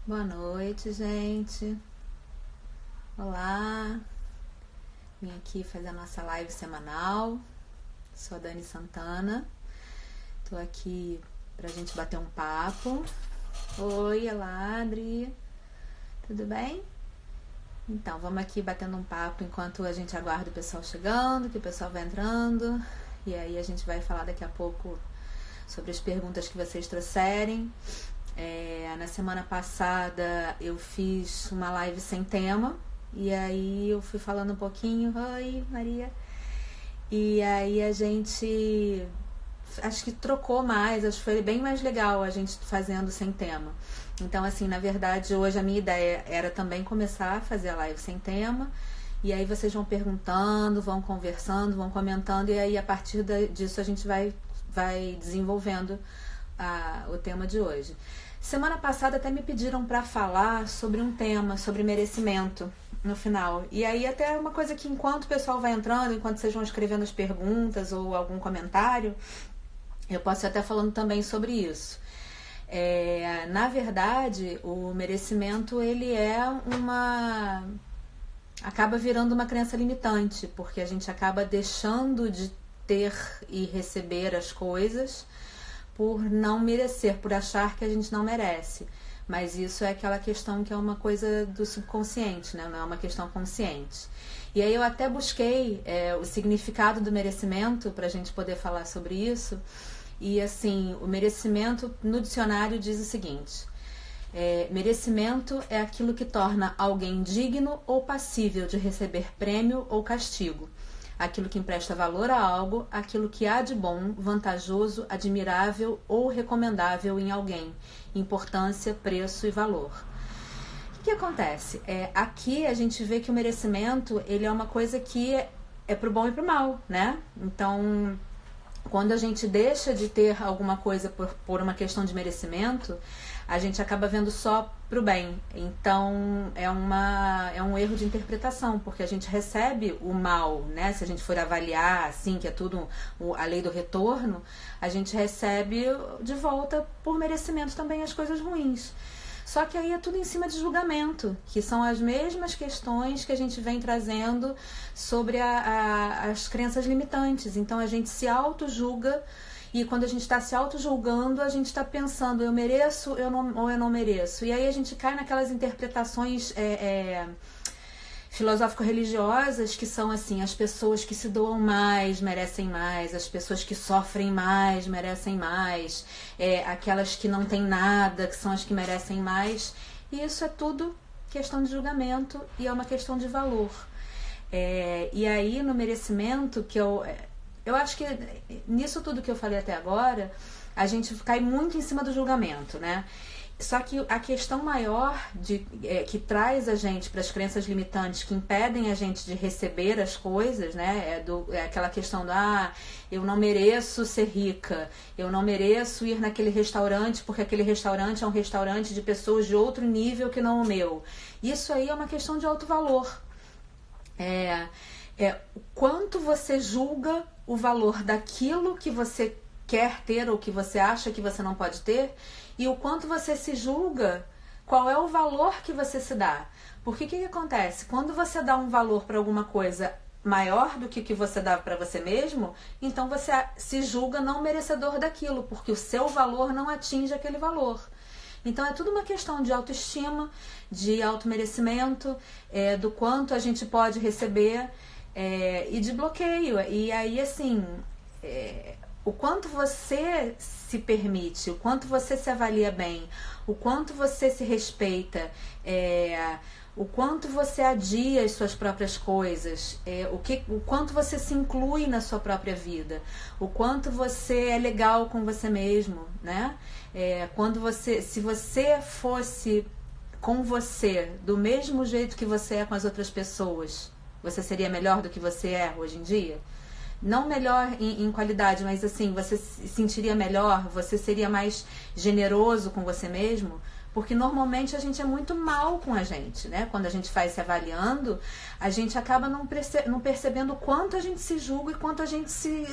Boa noite, gente. Olá. Vim aqui fazer a nossa live semanal. Sou a Dani Santana. Tô aqui pra gente bater um papo. Oi, olá, Adri. Tudo bem? Então, vamos aqui batendo um papo enquanto a gente aguarda o pessoal chegando, que o pessoal vai entrando. E aí a gente vai falar daqui a pouco sobre as perguntas que vocês trouxerem. Na semana passada eu fiz uma live sem tema. E aí eu fui falando um pouquinho. Oi, Maria. E aí a gente acho que trocou mais, acho que foi bem mais legal a gente fazendo sem tema. Então, assim, na verdade, hoje a minha ideia era também começar a fazer a live sem tema. E aí vocês vão perguntando, vão conversando, vão comentando, e aí a partir disso a gente vai desenvolvendo o tema de hoje. Semana passada até me pediram para falar sobre um tema, sobre merecimento no final. E aí até uma coisa que enquanto o pessoal vai entrando, enquanto vocês vão escrevendo as perguntas ou algum comentário, eu posso ir até falando também sobre isso. Na verdade, o merecimento ele acaba virando uma crença limitante, porque a gente acaba deixando de ter e receber as coisas por não merecer, por achar que a gente não merece. Mas isso é aquela questão que é uma coisa do subconsciente, né? Não é uma questão consciente. E aí eu até busquei o significado do merecimento para a gente poder falar sobre isso. E assim, o merecimento no dicionário diz o seguinte: merecimento é aquilo que torna alguém digno ou passível de receber prêmio ou castigo. Aquilo que empresta valor a algo, aquilo que há de bom, vantajoso, admirável ou recomendável em alguém. Importância, preço e valor. O que acontece? Aqui a gente vê que o merecimento ele é uma coisa que é pro bom e pro mal, né? Então, quando a gente deixa de ter alguma coisa por uma questão de merecimento, a gente acaba vendo só pro bem. Então é um erro de interpretação, porque a gente recebe o mal, né? Se a gente for avaliar assim, que é tudo a lei do retorno, a gente recebe de volta por merecimento também as coisas ruins. Só que aí é tudo em cima de julgamento, que são as mesmas questões que a gente vem trazendo sobre as crenças limitantes. Então a gente se auto-julga, e quando a gente está se auto-julgando, a gente está pensando, eu mereço ou eu não mereço. E aí a gente cai naquelas interpretações filosófico-religiosas que são assim: as pessoas que se doam mais merecem mais, as pessoas que sofrem mais merecem mais, aquelas que não têm nada que são as que merecem mais. E isso é tudo questão de julgamento e é uma questão de valor. E aí no merecimento, que eu acho que nisso tudo que eu falei até agora, a gente cai muito em cima do julgamento, né? Só que a questão maior que traz a gente para as crenças limitantes que impedem a gente de receber as coisas, né? É aquela questão eu não mereço ser rica, eu não mereço ir naquele restaurante porque aquele restaurante é um restaurante de pessoas de outro nível que não o meu. Isso aí é uma questão de alto valor. O quanto você julga o valor daquilo que você quer ter ou que você acha que você não pode ter, e o quanto você se julga, qual é o valor que você se dá. Porque o que acontece? Quando você dá um valor para alguma coisa maior do que o que você dá para você mesmo, então você se julga não merecedor daquilo, porque o seu valor não atinge aquele valor. Então é tudo uma questão de autoestima, de automerecimento, do quanto a gente pode receber, e de bloqueio. E aí, assim, o quanto você se permite, o quanto você se avalia bem, o quanto você se respeita, o quanto você adia as suas próprias coisas, o quanto você se inclui na sua própria vida, o quanto você é legal com você mesmo, né? Se você fosse com você do mesmo jeito que você é com as outras pessoas, você seria melhor do que você é hoje em dia? Não melhor em qualidade, mas assim, você se sentiria melhor, você seria mais generoso com você mesmo? Porque normalmente a gente é muito mal com a gente, né? Quando a gente vai se avaliando, a gente acaba não percebendo o quanto a gente se julga e quanto a gente se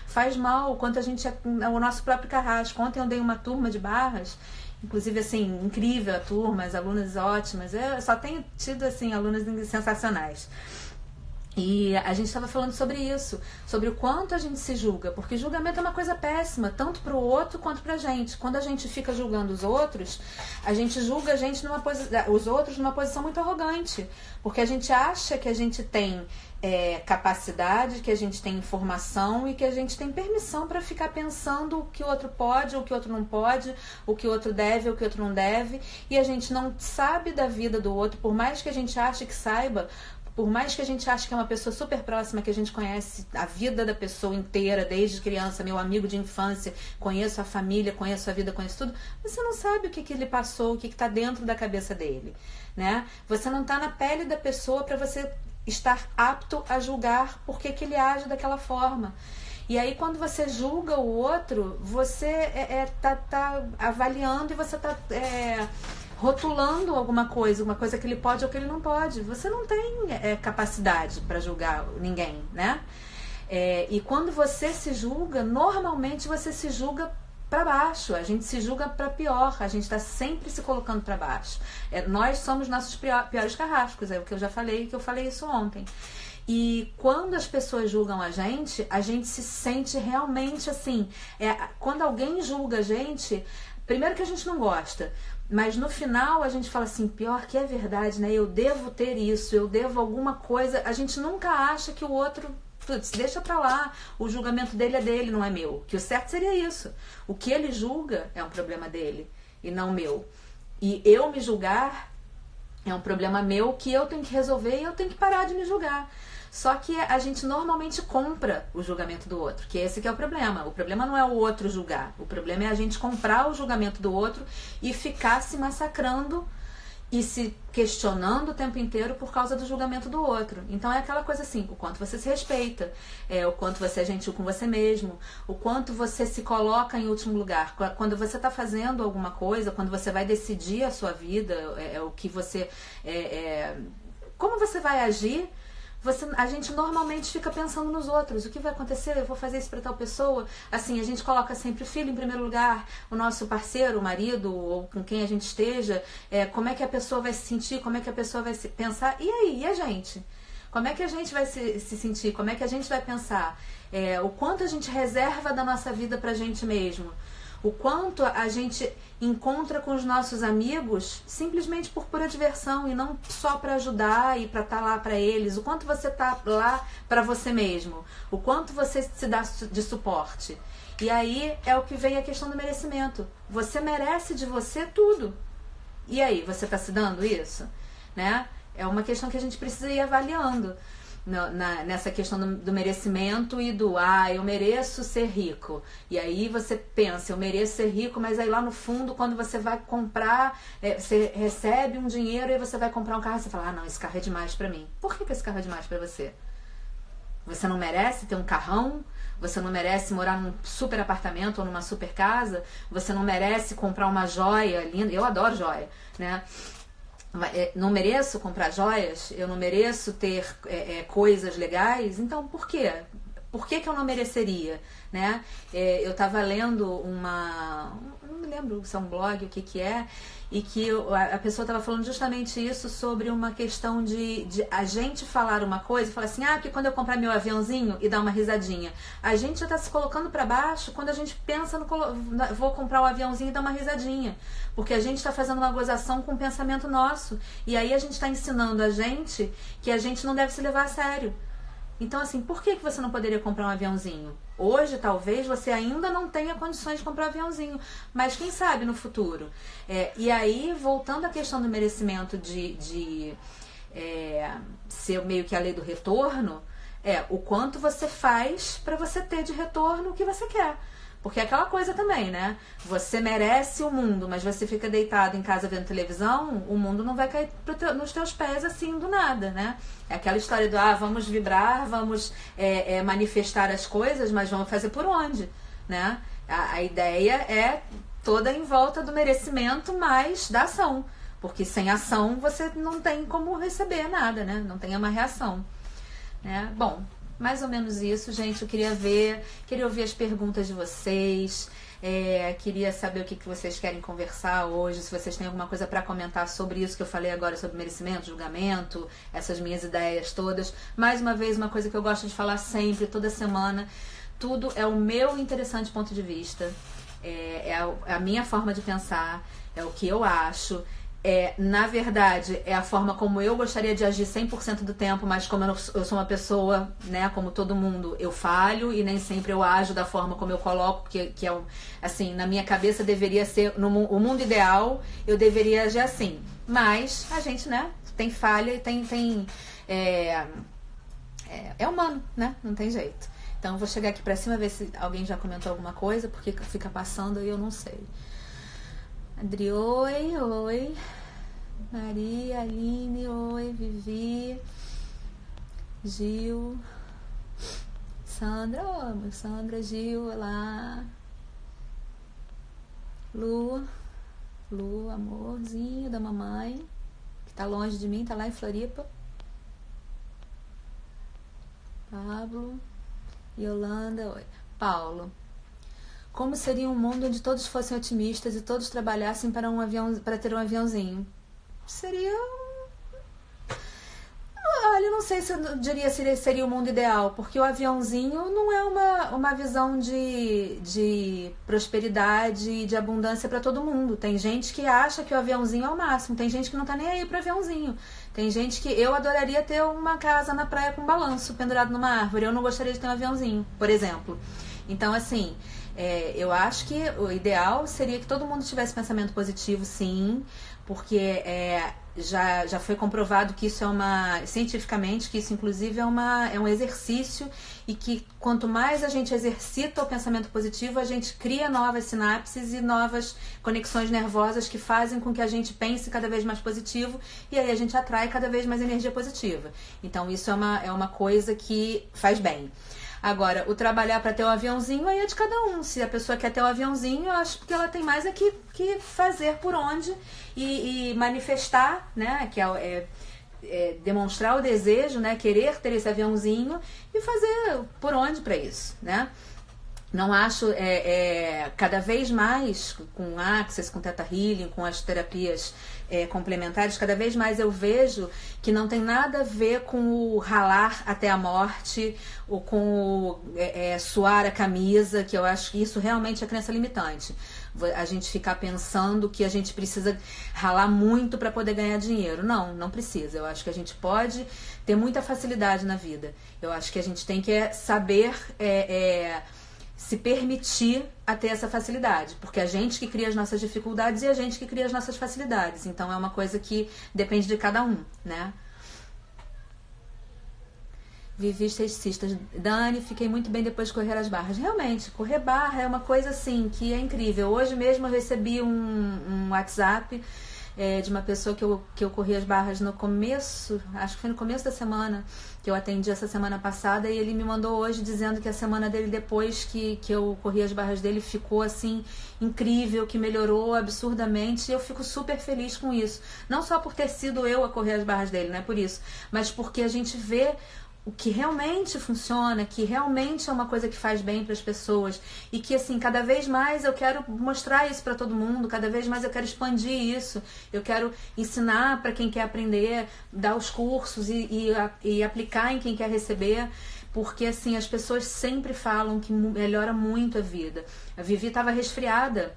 faz mal, o quanto a gente é o nosso próprio carrasco. Ontem eu dei uma turma de barras Inclusive, assim, incrível a turma, as alunas ótimas. Eu só tenho tido, assim, alunas sensacionais. E a gente estava falando sobre isso, sobre o quanto a gente se julga, porque julgamento é uma coisa péssima, tanto para o outro quanto para a gente. Quando a gente fica julgando os outros, a gente julga a gente os outros numa posição muito arrogante, porque a gente acha que a gente tem capacidade, que a gente tem informação e que a gente tem permissão para ficar pensando o que o outro pode, o que o outro não pode, o que o outro deve, o que o outro não deve, e a gente não sabe da vida do outro, por mais que a gente ache que saiba. Por mais que a gente ache que é uma pessoa super próxima, que a gente conhece a vida da pessoa inteira, desde criança, meu amigo de infância, conheço a família, conheço a vida, conheço tudo, você não sabe o que ele passou, o que está dentro da cabeça dele, né? Você não está na pele da pessoa para você estar apto a julgar por que ele age daquela forma. E aí, quando você julga o outro, você tá avaliando e você está rotulando alguma coisa, uma coisa que ele pode ou que ele não pode. Você não tem capacidade para julgar ninguém, né? E quando você se julga, normalmente você se julga para baixo, a gente se julga para pior, a gente está sempre se colocando para baixo. Nós somos nossos piores carrascos, é o que eu já falei, que eu falei isso ontem. E quando as pessoas julgam a gente se sente realmente assim. Quando alguém julga a gente, primeiro que a gente não gosta, mas no final a gente fala assim, pior que é verdade, né? Eu devo ter isso, eu devo alguma coisa. A gente nunca acha que o outro, putz, deixa pra lá, o julgamento dele é dele, não é meu. Que o certo seria isso. O que ele julga é um problema dele e não meu. E eu me julgar é um problema meu que eu tenho que resolver e eu tenho que parar de me julgar. Só que a gente normalmente compra o julgamento do outro, que esse que é o problema. O problema não é o outro julgar, o problema é a gente comprar o julgamento do outro e ficar se massacrando e se questionando o tempo inteiro por causa do julgamento do outro. Então é aquela coisa assim, o quanto você se respeita, o quanto você é gentil com você mesmo, o quanto você se coloca em último lugar. Quando você está fazendo alguma coisa, quando você vai decidir a sua vida, o que você... como você vai agir, a gente normalmente fica pensando nos outros. O que vai acontecer? Eu vou fazer isso para tal pessoa? Assim, a gente coloca sempre o filho em primeiro lugar, o nosso parceiro, o marido, ou com quem a gente esteja. Como é que a pessoa vai se sentir? Como é que a pessoa vai se pensar? E aí? E a gente? Como é que a gente vai se sentir? Como é que a gente vai pensar? O quanto a gente reserva da nossa vida pra gente mesmo? O quanto a gente encontra com os nossos amigos simplesmente por pura diversão e não só para ajudar e para estar lá para eles. O quanto você tá lá para você mesmo. O quanto você se dá de suporte. E aí é o que vem a questão do merecimento. Você merece de você tudo. E aí, você tá se dando isso? Né? É uma questão que a gente precisa ir avaliando. Nessa questão do merecimento e do eu mereço ser rico. E aí você pensa, eu mereço ser rico, mas aí lá no fundo, quando você vai comprar, você recebe um dinheiro e você vai comprar um carro, você fala, não, esse carro é demais pra mim. Por que esse carro é demais pra você? Você não merece ter um carrão? Você não merece morar num super apartamento ou numa super casa? Você não merece comprar uma joia linda? Eu adoro joia, né? Não mereço comprar joias, eu não mereço ter coisas legais, então por quê? Por que eu não mereceria? Né? Eu estava lendo não me lembro se é um blog, o que é, e que a pessoa estava falando justamente isso sobre uma questão de a gente falar uma coisa e falar assim, porque quando eu comprar meu aviãozinho e dar uma risadinha, a gente já está se colocando para baixo quando a gente pensa vou comprar um aviãozinho e dar uma risadinha, porque a gente está fazendo uma gozação com o pensamento nosso, e aí a gente está ensinando a gente que a gente não deve se levar a sério. Então, assim, por que você não poderia comprar um aviãozinho? Hoje, talvez, você ainda não tenha condições de comprar um aviãozinho, mas quem sabe no futuro? E aí, voltando à questão do merecimento de ser meio que a lei do retorno, o quanto você faz para você ter de retorno o que você quer. Porque é aquela coisa também, né? Você merece o mundo, mas você fica deitado em casa vendo televisão, o mundo não vai cair nos teus pés assim do nada, né? É aquela história do, vamos vibrar, vamos manifestar as coisas, mas vamos fazer por onde, né? A ideia é toda em volta do merecimento, mais da ação. Porque sem ação você não tem como receber nada, né? Não tem uma reação, né? Bom, mais ou menos isso, gente. Eu queria ouvir as perguntas de vocês. Queria saber o que vocês querem conversar hoje, se vocês têm alguma coisa para comentar sobre isso que eu falei agora, sobre merecimento, julgamento, essas minhas ideias todas. Mais uma vez, uma coisa que eu gosto de falar sempre, toda semana, tudo é o meu interessante ponto de vista, é a minha forma de pensar, é o que eu acho. Na verdade, é a forma como eu gostaria de agir 100% do tempo, mas como eu sou uma pessoa, né, como todo mundo, eu falho e nem sempre eu ajo da forma como eu coloco, que é assim, na minha cabeça deveria ser, o mundo ideal, eu deveria agir assim. Mas a gente, né, tem falha e é humano, né, não tem jeito. Então eu vou chegar aqui pra cima, ver se alguém já comentou alguma coisa, porque fica passando e eu não sei. Adri, oi. Maria, Aline, oi. Vivi, Gil, Sandra, Sandra, Gil, olá. Lu, amorzinho da mamãe, que tá longe de mim, tá lá em Floripa. Pablo, Yolanda, oi. Paulo. Como seria um mundo onde todos fossem otimistas e todos trabalhassem para ter um aviãozinho? Seria... Olha, não sei se eu diria se seria o mundo ideal, porque o aviãozinho não é uma visão de prosperidade e de abundância para todo mundo. Tem gente que acha que o aviãozinho é o máximo, tem gente que não tá nem aí pro aviãozinho. Tem gente que... Eu adoraria ter uma casa na praia com balanço pendurado numa árvore, eu não gostaria de ter um aviãozinho, por exemplo. Então, assim... eu acho que o ideal seria que todo mundo tivesse pensamento positivo, sim, porque já foi comprovado que isso cientificamente, que isso inclusive é um exercício, e que quanto mais a gente exercita o pensamento positivo, a gente cria novas sinapses e novas conexões nervosas que fazem com que a gente pense cada vez mais positivo, e aí a gente atrai cada vez mais energia positiva. Então isso é uma coisa que faz bem. Agora, o trabalhar para ter um aviãozinho aí é de cada um. Se a pessoa quer ter um aviãozinho, eu acho que ela tem mais que fazer por onde e manifestar, né? Que demonstrar o desejo, né? Querer ter esse aviãozinho e fazer por onde para isso, né? Não acho, cada vez mais com Access, com Theta Healing, com as terapias complementares, cada vez mais eu vejo que não tem nada a ver com o ralar até a morte ou com o suar a camisa, que eu acho que isso realmente é crença limitante. A gente ficar pensando que a gente precisa ralar muito para poder ganhar dinheiro. Não precisa. Eu acho que a gente pode ter muita facilidade na vida. Eu acho que a gente tem que saber... se permitir a ter essa facilidade, porque a gente que cria as nossas dificuldades e a gente que cria as nossas facilidades, então é uma coisa que depende de cada um, né? Vivi esteticista. Dani, fiquei muito bem depois de correr as barras. Realmente, correr barra é uma coisa assim que é incrível. Hoje mesmo eu recebi um WhatsApp de uma pessoa que eu corri as barras no começo, acho que foi no começo da semana, que eu atendi essa semana passada, e ele me mandou hoje dizendo que a semana dele, depois que eu corri as barras dele, ficou assim incrível, que melhorou absurdamente, e eu fico super feliz com isso. Não só por ter sido eu a correr as barras dele, não é por isso, mas porque a gente vê o que realmente funciona, que realmente é uma coisa que faz bem para as pessoas, e que assim, cada vez mais eu quero mostrar isso para todo mundo, cada vez mais eu quero expandir isso, eu quero ensinar para quem quer aprender, dar os cursos e aplicar em quem quer receber, porque assim, as pessoas sempre falam que melhora muito a vida. A Vivi estava resfriada,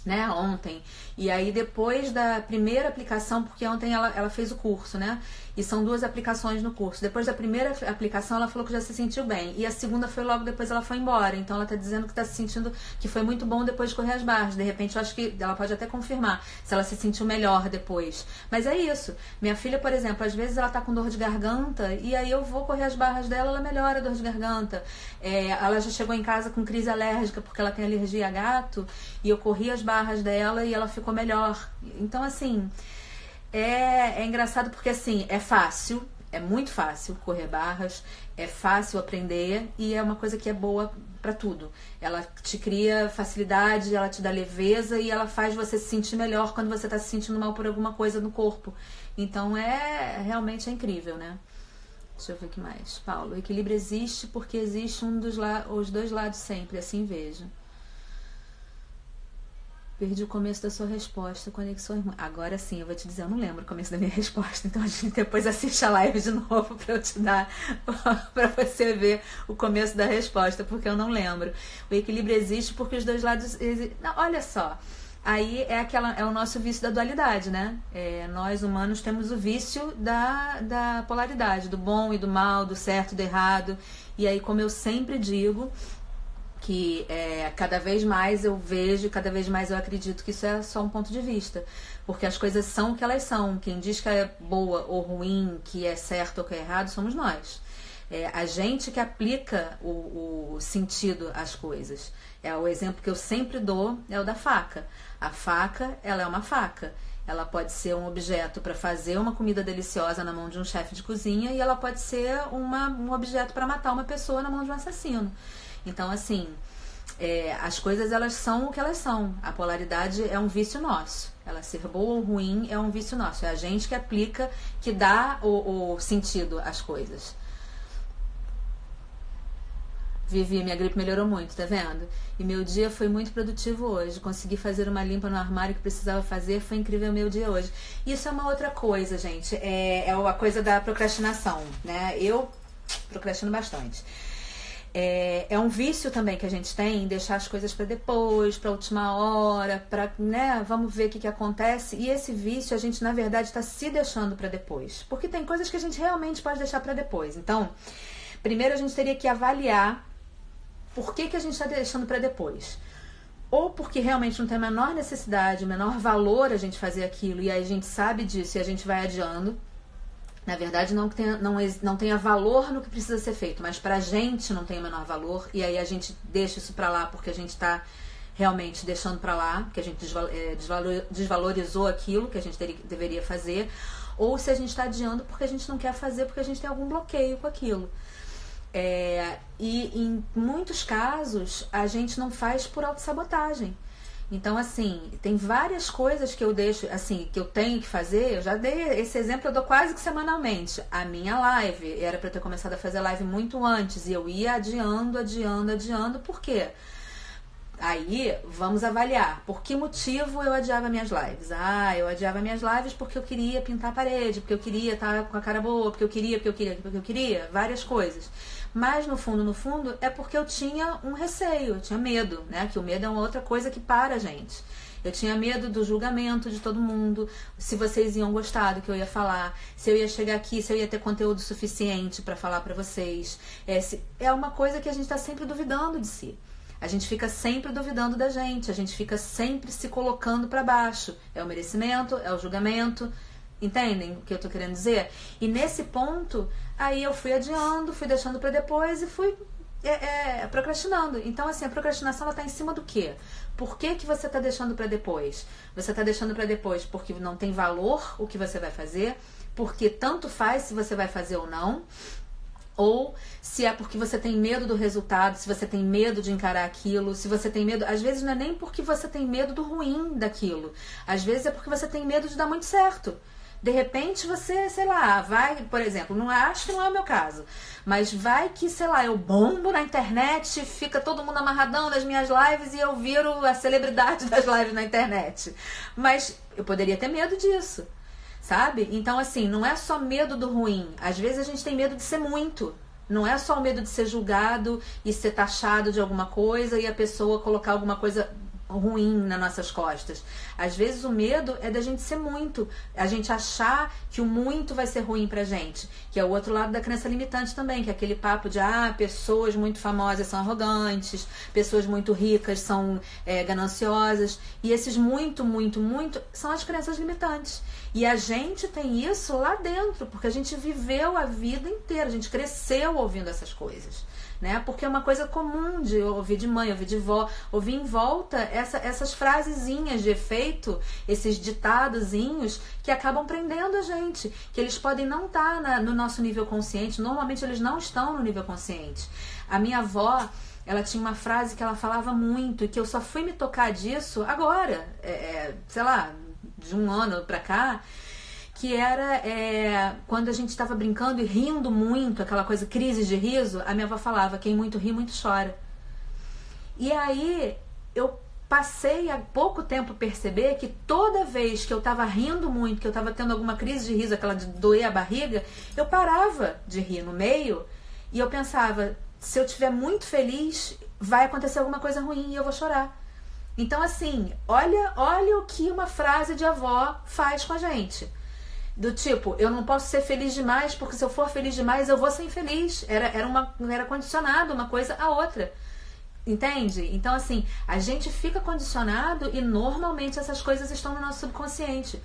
né, ontem, e aí depois da primeira aplicação, porque ontem ela fez o curso, né, e são 2 aplicações no curso, depois da primeira aplicação ela falou que já se sentiu bem, e a segunda foi logo depois, ela foi embora, então ela tá dizendo que tá se sentindo, que foi muito bom depois de correr as barras. De repente eu acho que ela pode até confirmar se ela se sentiu melhor depois, mas é isso. Minha filha, por exemplo, às vezes ela tá com dor de garganta, e aí eu vou correr as barras dela, ela melhora a dor de garganta. Ela já chegou em casa com crise alérgica porque ela tem alergia a gato, e eu corri as barras dela e ela ficou melhor. Então assim, é engraçado porque assim, é fácil, é muito fácil correr barras, é fácil aprender, e é uma coisa que é boa pra tudo. Ela te cria facilidade, ela te dá leveza, e ela faz você se sentir melhor quando você tá se sentindo mal por alguma coisa no corpo. Então realmente é incrível, né? Deixa eu ver o que mais. Paulo, o equilíbrio existe porque existe os 2 lados sempre, assim vejo. Perdi o começo da sua resposta, conexões. Agora sim, eu vou te dizer, eu não lembro o começo da minha resposta, então a gente depois assiste a live de novo pra eu te dar, pra você ver o começo da resposta, porque eu não lembro. O equilíbrio existe porque os dois lados não, olha só, aí é o nosso vício da dualidade, né? Nós humanos temos o vício da polaridade, do bom e do mal, do certo e do errado. E aí, como eu sempre digo, que cada vez mais eu vejo, cada vez mais eu acredito que isso é só um ponto de vista, porque as coisas são o que elas são. Quem diz que é boa ou ruim, que é certo ou que é errado, somos nós. A gente que aplica o sentido às coisas. O exemplo que eu sempre dou é o da faca. A faca, ela é uma faca. Ela pode ser um objeto para fazer uma comida deliciosa na mão de um chefe de cozinha, e ela pode ser um objeto para matar uma pessoa na mão de um assassino. Então, assim, as coisas, elas são o que elas são. A polaridade é um vício nosso. Ela ser boa ou ruim é um vício nosso. É a gente que aplica, que dá o sentido às coisas. Vivi, minha gripe melhorou muito, tá vendo? E meu dia foi muito produtivo hoje. Consegui fazer uma limpa no armário que precisava fazer. Foi incrível meu dia hoje. Isso é uma outra coisa, gente. É a coisa da procrastinação, né? Eu procrastino bastante. É um vício também que a gente tem, deixar as coisas para depois, para última hora, para, né, vamos ver o que acontece. E esse vício, a gente na verdade está se deixando para depois, porque tem coisas que a gente realmente pode deixar para depois. Então, primeiro a gente teria que avaliar por que a gente está deixando para depois. Ou porque realmente não tem a menor necessidade, o menor valor a gente fazer aquilo, e aí a gente sabe disso e a gente vai adiando. Na verdade, não tenha valor no que precisa ser feito, mas pra gente não tem o menor valor, e aí a gente deixa isso pra lá porque a gente tá realmente deixando pra lá, porque a gente desvalorizou aquilo que a gente deveria fazer, ou se a gente tá adiando porque a gente não quer fazer, porque a gente tem algum bloqueio com aquilo. E em muitos casos, a gente não faz por autossabotagem. Então, assim, tem várias coisas que eu deixo, assim, que eu tenho que fazer. Eu já dei esse exemplo, eu dou quase que semanalmente. A minha live, era pra eu ter começado a fazer live muito antes, e eu ia adiando. Por quê? Aí, vamos avaliar. Por que motivo eu adiava minhas lives? Eu adiava minhas lives porque eu queria pintar a parede, porque eu queria estar com a cara boa, porque eu queria, várias coisas. Mas, no fundo, é porque eu tinha um receio, eu tinha medo, né? Que o medo é uma outra coisa que para a gente. Eu tinha medo do julgamento de todo mundo, se vocês iam gostar do que eu ia falar, se eu ia chegar aqui, se eu ia ter conteúdo suficiente para falar para vocês. É uma coisa que a gente está sempre duvidando de si. A gente fica sempre duvidando da gente, a gente fica sempre se colocando para baixo. É o merecimento, é o julgamento. Entendem o que eu tô querendo dizer? E nesse ponto, aí eu fui adiando, fui deixando para depois e fui procrastinando. Então, assim, a procrastinação, ela tá em cima do quê? Por que você tá deixando para depois? Você tá deixando para depois porque não tem valor o que você vai fazer, porque tanto faz se você vai fazer ou não, ou se é porque você tem medo do resultado, se você tem medo de encarar aquilo, se você tem medo... Às vezes não é nem porque você tem medo do ruim daquilo. Às vezes é porque você tem medo de dar muito certo. De repente você, sei lá, vai, por exemplo, acho que não é o meu caso, mas vai que, sei lá, eu bombo na internet, fica todo mundo amarradão nas minhas lives e eu viro a celebridade das lives na internet. Mas eu poderia ter medo disso, sabe? Então, assim, não é só medo do ruim. Às vezes a gente tem medo de ser muito. Não é só o medo de ser julgado e ser taxado de alguma coisa e a pessoa colocar alguma coisa ruim nas nossas costas. Às vezes o medo é da gente ser muito, a gente achar que o muito vai ser ruim pra gente, que é o outro lado da crença limitante também, que é aquele papo de pessoas muito famosas são arrogantes, pessoas muito ricas são gananciosas, e esses muito são as crenças limitantes. E a gente tem isso lá dentro, porque a gente viveu a vida inteira, a gente cresceu ouvindo essas coisas, né? Porque é uma coisa comum de ouvir de mãe, ouvir de vó, ouvir em volta essas frasezinhas de efeito, esses ditadozinhos que acabam prendendo a gente, que eles podem não estar no nosso nível consciente, normalmente eles não estão no nível consciente. A minha avó, ela tinha uma frase que ela falava muito e que eu só fui me tocar disso agora, sei lá, de um ano pra cá, que era quando a gente estava brincando e rindo muito, aquela coisa, crise de riso, a minha avó falava, quem muito ri, muito chora. E aí eu passei há pouco tempo perceber que toda vez que eu estava rindo muito, que eu estava tendo alguma crise de riso, aquela de doer a barriga, eu parava de rir no meio e eu pensava, se eu estiver muito feliz, vai acontecer alguma coisa ruim e eu vou chorar. Então, assim, olha o que uma frase de avó faz com a gente. Do tipo, eu não posso ser feliz demais, porque se eu for feliz demais, eu vou ser infeliz. Era condicionado uma coisa à outra. Entende? Então, assim, a gente fica condicionado e normalmente essas coisas estão no nosso subconsciente.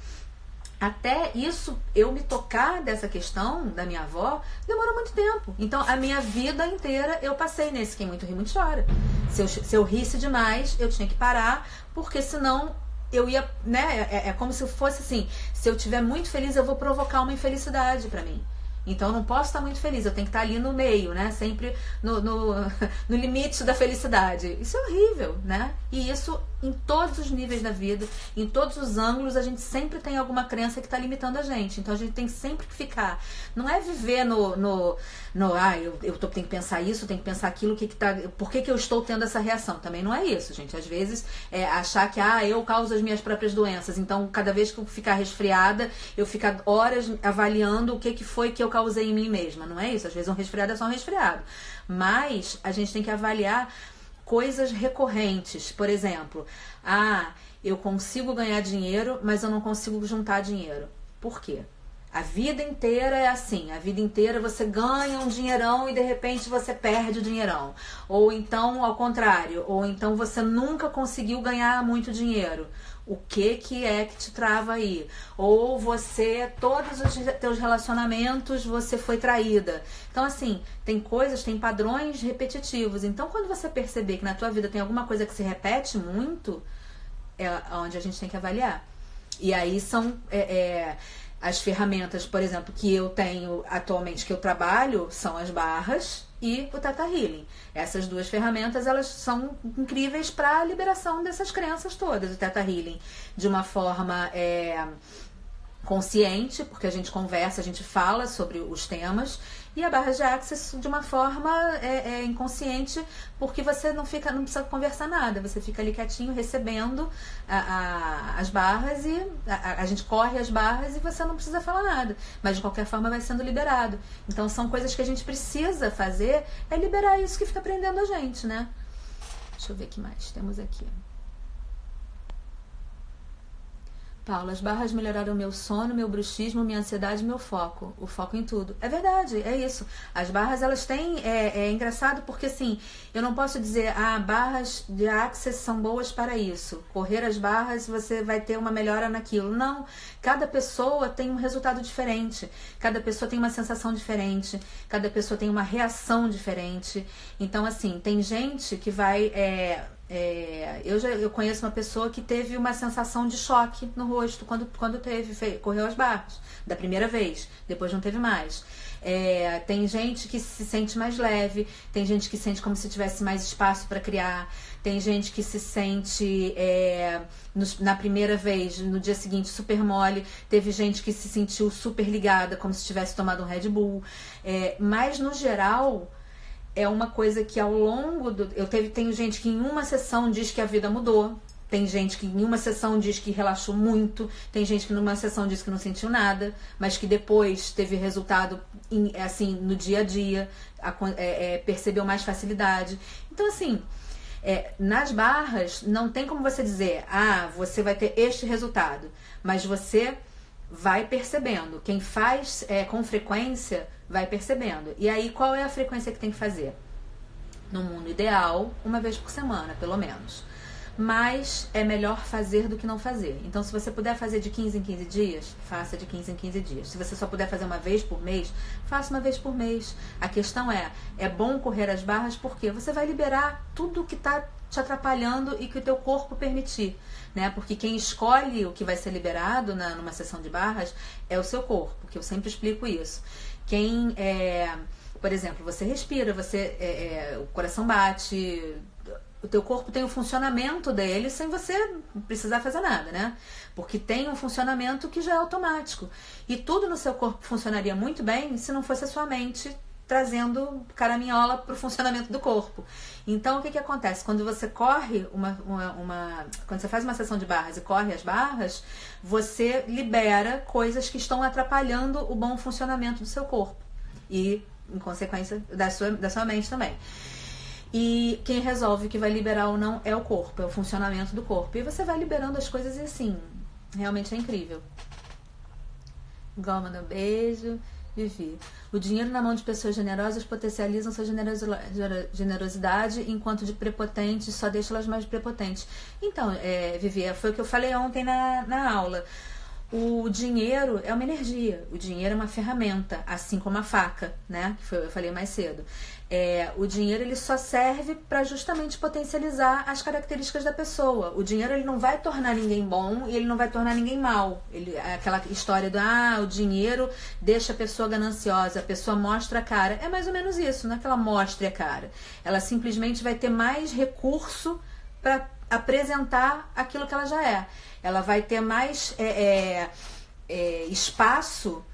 Até isso, eu me tocar dessa questão da minha avó, demorou muito tempo. Então, a minha vida inteira eu passei nesse quem muito ri, muito chora. Se eu risse demais, eu tinha que parar, porque senão eu ia, né? É como se fosse assim, se eu estiver muito feliz, eu vou provocar uma infelicidade pra mim. Então eu não posso estar muito feliz, eu tenho que estar ali no meio, né? Sempre no limite da felicidade. Isso é horrível, né? E isso em todos os níveis da vida, em todos os ângulos, a gente sempre tem alguma crença que está limitando a gente. Então a gente tem sempre que ficar. Não é viver eu tenho que pensar isso, tenho que pensar aquilo, por que eu estou tendo essa reação? Também não é isso, gente. Às vezes é achar que eu causo as minhas próprias doenças. Então, cada vez que eu ficar resfriada, eu ficar horas avaliando o que foi que eu causei em mim mesma. Não é isso. Às vezes um resfriado é só um resfriado. Mas a gente tem que avaliar coisas recorrentes. Por exemplo, eu consigo ganhar dinheiro, mas eu não consigo juntar dinheiro. Por quê? A vida inteira é assim, a vida inteira você ganha um dinheirão e de repente você perde o dinheirão. Ou então, ao contrário, ou então você nunca conseguiu ganhar muito dinheiro. O que é que te trava aí? Ou todos os teus relacionamentos, você foi traída. Então, assim, tem padrões repetitivos. Então, quando você perceber que na tua vida tem alguma coisa que se repete muito, é onde a gente tem que avaliar. E aí são as ferramentas, por exemplo, que eu tenho atualmente, que eu trabalho, são as barras e o Theta Healing. Essas duas ferramentas, elas são incríveis para a liberação dessas crenças todas. O Theta Healing de uma forma consciente, porque a gente conversa, a gente fala sobre os temas, e a barra de Access de uma forma inconsciente, porque você não precisa conversar nada, você fica ali quietinho recebendo as barras e a gente corre as barras e você não precisa falar nada, mas de qualquer forma vai sendo liberado. Então são coisas que a gente precisa fazer, é liberar isso que fica prendendo a gente, né? Deixa eu ver o que mais temos aqui. Paula, as barras melhoraram meu sono, meu bruxismo, minha ansiedade, meu foco. O foco em tudo. É verdade, é isso. As barras, elas têm... É engraçado porque, assim, eu não posso dizer, barras de Access são boas para isso. Correr as barras, você vai ter uma melhora naquilo. Não. Cada pessoa tem um resultado diferente. Cada pessoa tem uma sensação diferente. Cada pessoa tem uma reação diferente. Então, assim, tem gente que vai... Eu conheço uma pessoa que teve uma sensação de choque no rosto quando correu as barras da primeira vez, depois não teve mais. Tem gente que se sente mais leve, tem gente que sente como se tivesse mais espaço para criar, tem gente que se sente na primeira vez, no dia seguinte super mole, teve gente que se sentiu super ligada, como se tivesse tomado um Red Bull, mas no geral é uma coisa que ao longo tenho gente que em uma sessão diz que a vida mudou, tem gente que em uma sessão diz que relaxou muito, tem gente que numa sessão diz que não sentiu nada, mas que depois teve resultado assim, no dia a dia, percebeu mais facilidade. Então, assim, nas barras não tem como você dizer, você vai ter este resultado, mas você vai percebendo. Quem faz com frequência vai percebendo. E aí, qual é a frequência que tem que fazer? No mundo ideal, uma vez por semana, pelo menos. Mas é melhor fazer do que não fazer. Então, se você puder fazer de 15 em 15 dias, faça de 15 em 15 dias. Se você só puder fazer uma vez por mês, faça uma vez por mês. A questão é bom correr as barras porque você vai liberar tudo que está te atrapalhando e que o teu corpo permitir, né? Porque quem escolhe o que vai ser liberado numa sessão de barras é o seu corpo, que eu sempre explico isso. Por exemplo, você respira, o coração bate, o teu corpo tem o funcionamento dele sem você precisar fazer nada, né? Porque tem um funcionamento que já é automático. E tudo no seu corpo funcionaria muito bem se não fosse a sua mente trazendo caraminhola para o funcionamento do corpo. Então, o que acontece? Quando você corre quando você faz uma sessão de barras e corre as barras, você libera coisas que estão atrapalhando o bom funcionamento do seu corpo e, em consequência, da sua mente também. E quem resolve o que vai liberar ou não é o corpo, é o funcionamento do corpo. E você vai liberando as coisas e, assim, realmente é incrível. Igual, manda um beijo. Vivi. O dinheiro na mão de pessoas generosas potencializam sua generosidade, enquanto de prepotentes só deixa elas mais prepotentes. Então, Vivi, foi o que eu falei ontem na aula. O dinheiro é uma energia, o dinheiro é uma ferramenta, assim como a faca, né? Que eu falei mais cedo. O dinheiro ele só serve para justamente potencializar as características da pessoa. O dinheiro ele não vai tornar ninguém bom e ele não vai tornar ninguém mal. Aquela história do o dinheiro deixa a pessoa gananciosa, a pessoa mostra a cara. É mais ou menos isso, não é que ela mostre a cara. Ela simplesmente vai ter mais recurso para apresentar aquilo que ela já é. Ela vai ter mais espaço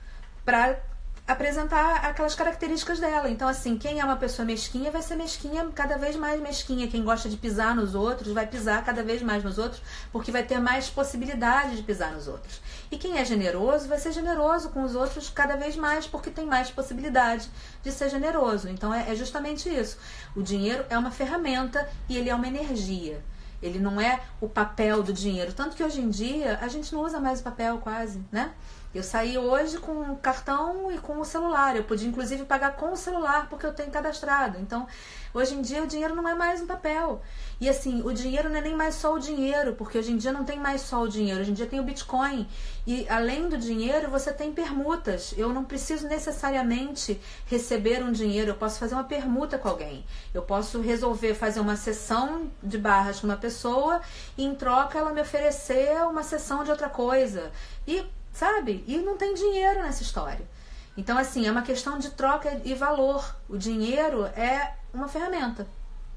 para apresentar aquelas características dela. Então, assim, quem é uma pessoa mesquinha vai ser mesquinha, cada vez mais mesquinha. Quem gosta de pisar nos outros vai pisar cada vez mais nos outros, porque vai ter mais possibilidade de pisar nos outros. E quem é generoso vai ser generoso com os outros cada vez mais, porque tem mais possibilidade de ser generoso. Então, é justamente isso. O dinheiro é uma ferramenta e ele é uma energia. Ele não é o papel do dinheiro. Tanto que hoje em dia a gente não usa mais o papel quase, né? Eu saí hoje com o cartão e com o celular. Eu podia inclusive pagar com o celular porque eu tenho cadastrado. Então, hoje em dia o dinheiro não é mais um papel. E assim, o dinheiro não é nem mais só o dinheiro, porque hoje em dia não tem mais só o dinheiro. Hoje em dia tem o Bitcoin. E além do dinheiro, você tem permutas. Eu não preciso necessariamente receber um dinheiro. Eu posso fazer uma permuta com alguém. Eu posso resolver fazer uma sessão de barras com uma pessoa e em troca ela me oferecer uma sessão de outra coisa. E sabe? E não tem dinheiro nessa história. Então, assim, é uma questão de troca e valor. O dinheiro é uma ferramenta.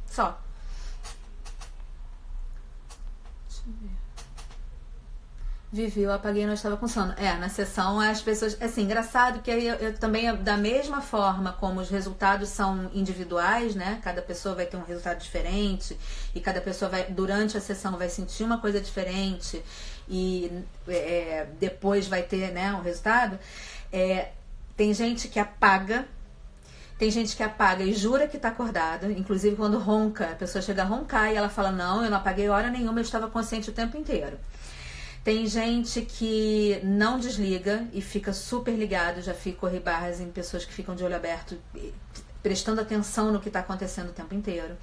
Só. Deixa eu ver. Vivi, eu apaguei e não estava com sono. Na sessão as pessoas... Assim, engraçado que eu também, da mesma forma como os resultados são individuais, né? Cada pessoa vai ter um resultado diferente e cada pessoa vai, durante a sessão, vai sentir uma coisa diferente e depois vai ter, né, um resultado. Tem gente que apaga. Tem gente que apaga e jura que está acordada. Inclusive, quando ronca, a pessoa chega a roncar e ela fala, não, eu não apaguei hora nenhuma, eu estava consciente o tempo inteiro. Tem gente que não desliga e fica super ligado. Já corri barras em pessoas que ficam de olho aberto, prestando atenção no que está acontecendo o tempo inteiro.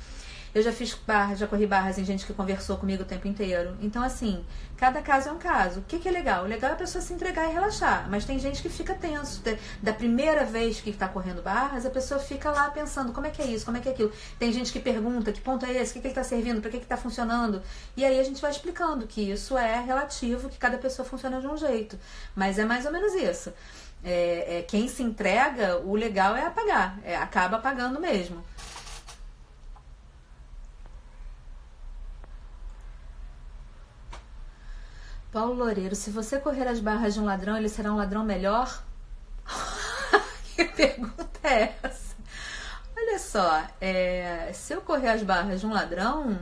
Eu já corri barras em gente que conversou comigo o tempo inteiro. Então, assim, cada caso é um caso. O que é legal? O legal é a pessoa se entregar e relaxar. Mas tem gente que fica tenso. Da primeira vez que está correndo barras, a pessoa fica lá pensando, como é que é isso, como é que é aquilo. Tem gente que pergunta, que ponto é esse, o que ele está servindo, para que está funcionando. E aí a gente vai explicando que isso é relativo, que cada pessoa funciona de um jeito. Mas é mais ou menos isso. Quem se entrega, o legal é apagar. Acaba apagando mesmo. Paulo Loureiro, se você correr as barras de um ladrão, ele será um ladrão melhor? Que pergunta é essa? Olha só, se eu correr as barras de um ladrão,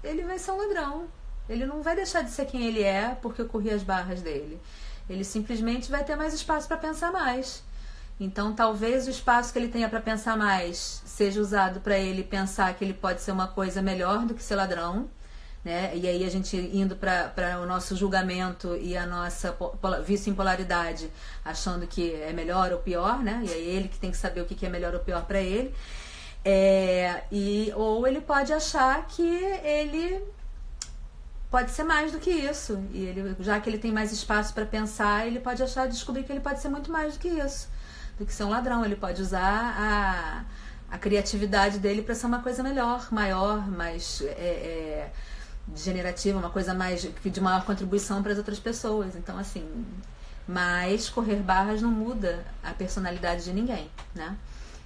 ele vai ser um ladrão. Ele não vai deixar de ser quem ele é porque eu corri as barras dele. Ele simplesmente vai ter mais espaço para pensar mais. Então, talvez o espaço que ele tenha para pensar mais seja usado para ele pensar que ele pode ser uma coisa melhor do que ser ladrão. Né? E aí a gente indo para o nosso julgamento e a nossa vício em polaridade, achando que é melhor ou pior, né? E é ele que tem que saber o que é melhor ou pior para ele. Ou ele pode achar que ele pode ser mais do que isso. E ele, já que ele tem mais espaço para pensar, ele pode descobrir que ele pode ser muito mais do que isso, do que ser um ladrão. Ele pode usar a criatividade dele para ser uma coisa melhor, maior, mais generativa, uma coisa mais de maior contribuição para as outras pessoas. Então, assim, mas correr barras não muda a personalidade de ninguém, né?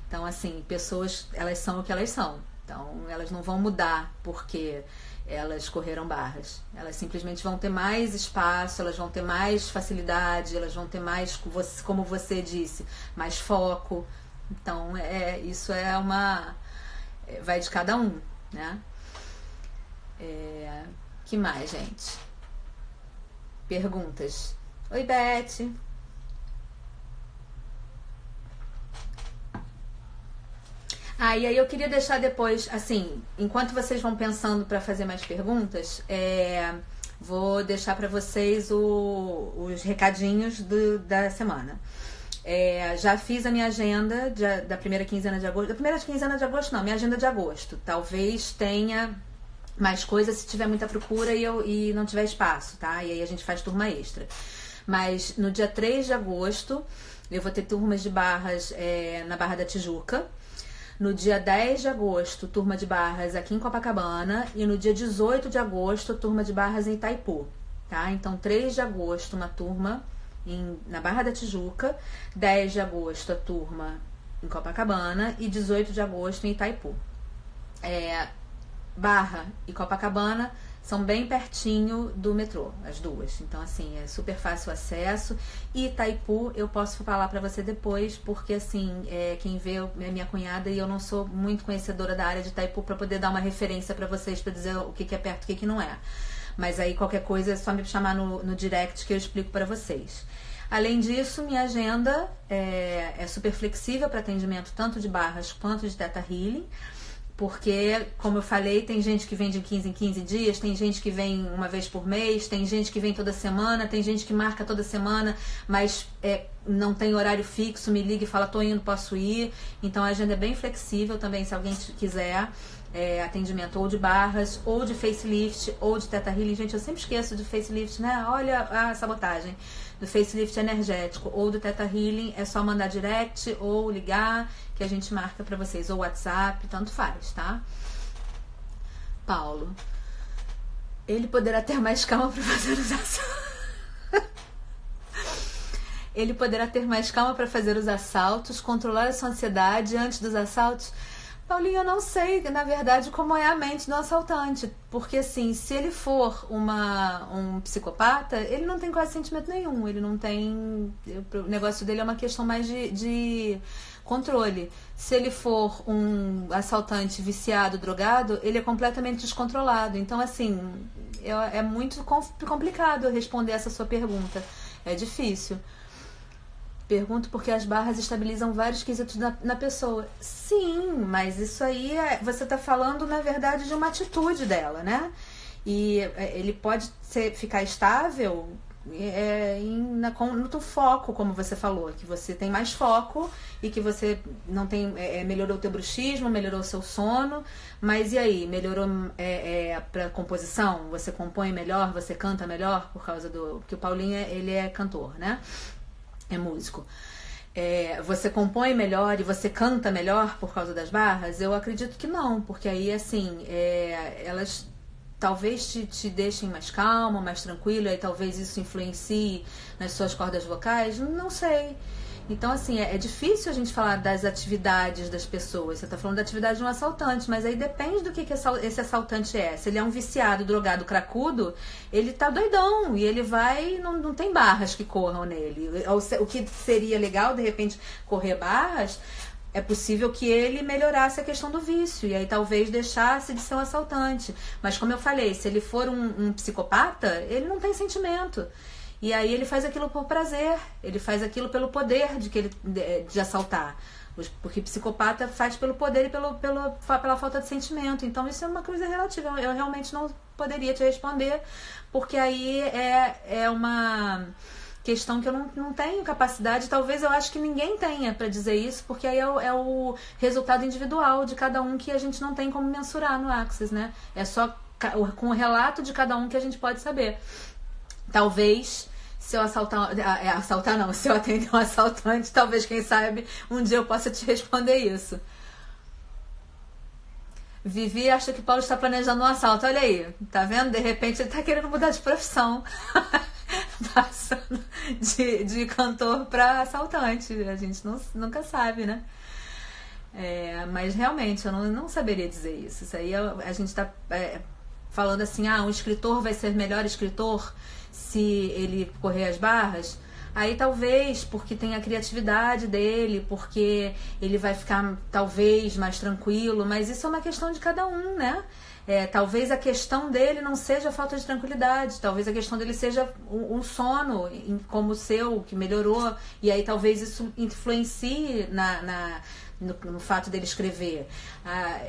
Então, assim, pessoas, elas são o que elas são. Então, elas não vão mudar porque elas correram barras. Elas simplesmente vão ter mais espaço, elas vão ter mais facilidade, elas vão ter mais, como você disse, mais foco, Então, isso é uma... vai de cada um, né? Que mais, gente? Perguntas. Oi, Beth. E aí eu queria deixar depois, assim, enquanto vocês vão pensando para fazer mais perguntas, vou deixar para vocês os recadinhos da semana. Já fiz a minha agenda da primeira quinzena de agosto. Da primeira quinzena de agosto, não, minha agenda de agosto. Talvez tenha mais coisas se tiver muita procura e não tiver espaço, tá? E aí a gente faz turma extra. Mas no dia 3 de agosto, eu vou ter turmas de barras na Barra da Tijuca. No dia 10 de agosto, turma de barras aqui em Copacabana. E no dia 18 de agosto, turma de barras em Itaipu, tá? Então, 3 de agosto, uma turma na Barra da Tijuca. 10 de agosto, a turma em Copacabana. E 18 de agosto, em Itaipu. Barra e Copacabana são bem pertinho do metrô, as duas. Então, assim, é super fácil o acesso. E Itaipu, eu posso falar pra você depois, porque, assim, quem vê é minha cunhada e eu não sou muito conhecedora da área de Itaipu pra poder dar uma referência pra vocês, pra dizer o que é perto e o que não é. Mas aí, qualquer coisa, é só me chamar no direct que eu explico pra vocês. Além disso, minha agenda é super flexível para atendimento tanto de barras quanto de Theta Healing. Porque, como eu falei, tem gente que vem de 15 em 15 dias, tem gente que vem uma vez por mês, tem gente que vem toda semana, tem gente que marca toda semana, mas não tem horário fixo, me liga e fala, tô indo, posso ir. Então a agenda é bem flexível também, se alguém quiser atendimento ou de barras, ou de facelift, ou de Theta Healing. Gente, eu sempre esqueço de facelift, né? Olha a sabotagem. Do facelift energético ou do Theta Healing, é só mandar direct ou ligar que a gente marca pra vocês, ou WhatsApp, tanto faz, tá? Paulo, ele poderá ter mais calma para fazer os assaltos. Ele poderá ter mais calma para fazer os assaltos, controlar a sua ansiedade antes dos assaltos. Paulinho, eu não sei, na verdade, como é a mente do assaltante. Porque, assim, se ele for um psicopata, ele não tem quase sentimento nenhum. Ele não tem... O negócio dele é uma questão mais de controle. Se ele for um assaltante viciado, drogado, ele é completamente descontrolado. Então, assim, é muito complicado responder essa sua pergunta. É difícil. Pergunto porque as barras estabilizam vários quesitos na pessoa. Sim, mas isso aí você está falando, na verdade, de uma atitude dela, né? E ele pode ficar estável no foco, como você falou, que você tem mais foco e que você não tem. Melhorou o teu bruxismo, melhorou o seu sono, mas e aí? Melhorou para composição? Você compõe melhor? Você canta melhor? Por causa do. Porque o Paulinho ele é cantor, né? É músico. Você compõe melhor e você canta melhor por causa das barras? Eu acredito que não, porque aí, assim, elas talvez te deixem mais calma, mais tranquilo, aí talvez isso influencie nas suas cordas vocais, não sei. Então, assim, é difícil a gente falar das atividades das pessoas. Você tá falando da atividade de um assaltante, mas aí depende do que esse assaltante é. Se ele é um viciado, drogado, cracudo, ele tá doidão e ele vai... Não tem barras que corram nele. O que seria legal, de repente, correr barras... É possível que ele melhorasse a questão do vício e aí talvez deixasse de ser um assaltante. Mas como eu falei, se ele for um psicopata, ele não tem sentimento. E aí ele faz aquilo por prazer, ele faz aquilo pelo poder de assaltar. Porque psicopata faz pelo poder e pela falta de sentimento. Então isso é uma coisa relativa. Eu realmente não poderia te responder, porque aí é uma... questão que eu não tenho capacidade, talvez eu acho que ninguém tenha para dizer isso, porque aí é o resultado individual de cada um que a gente não tem como mensurar no Access, né? É só com o relato de cada um que a gente pode saber. Talvez, se eu se eu atender um assaltante, talvez, quem sabe, um dia eu possa te responder isso. Vivi acha que Paulo está planejando um assalto, olha aí, tá vendo? De repente ele tá querendo mudar de profissão. Passando de cantor para assaltante. A gente nunca sabe, né? Mas realmente eu não saberia dizer isso. Isso aí a gente está falando assim, um escritor vai ser melhor escritor se ele correr as barras. Aí talvez porque tem a criatividade dele, porque ele vai ficar talvez mais tranquilo, mas isso é uma questão de cada um, né? Talvez a questão dele não seja a falta de tranquilidade, talvez a questão dele seja um sono como o seu, que melhorou, e aí talvez isso influencie no fato dele escrever.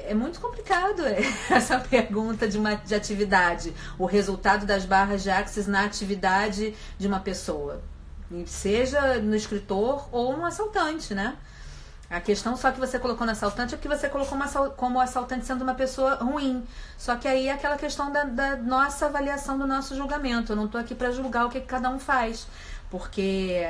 É muito complicado essa pergunta de atividade, o resultado das barras de Axis na atividade de uma pessoa, seja no escritor ou no assaltante, né? A questão só que você colocou no assaltante é porque você colocou como assaltante sendo uma pessoa ruim. Só que aí é aquela questão da nossa avaliação, do nosso julgamento. Eu não estou aqui para julgar o que cada um faz, porque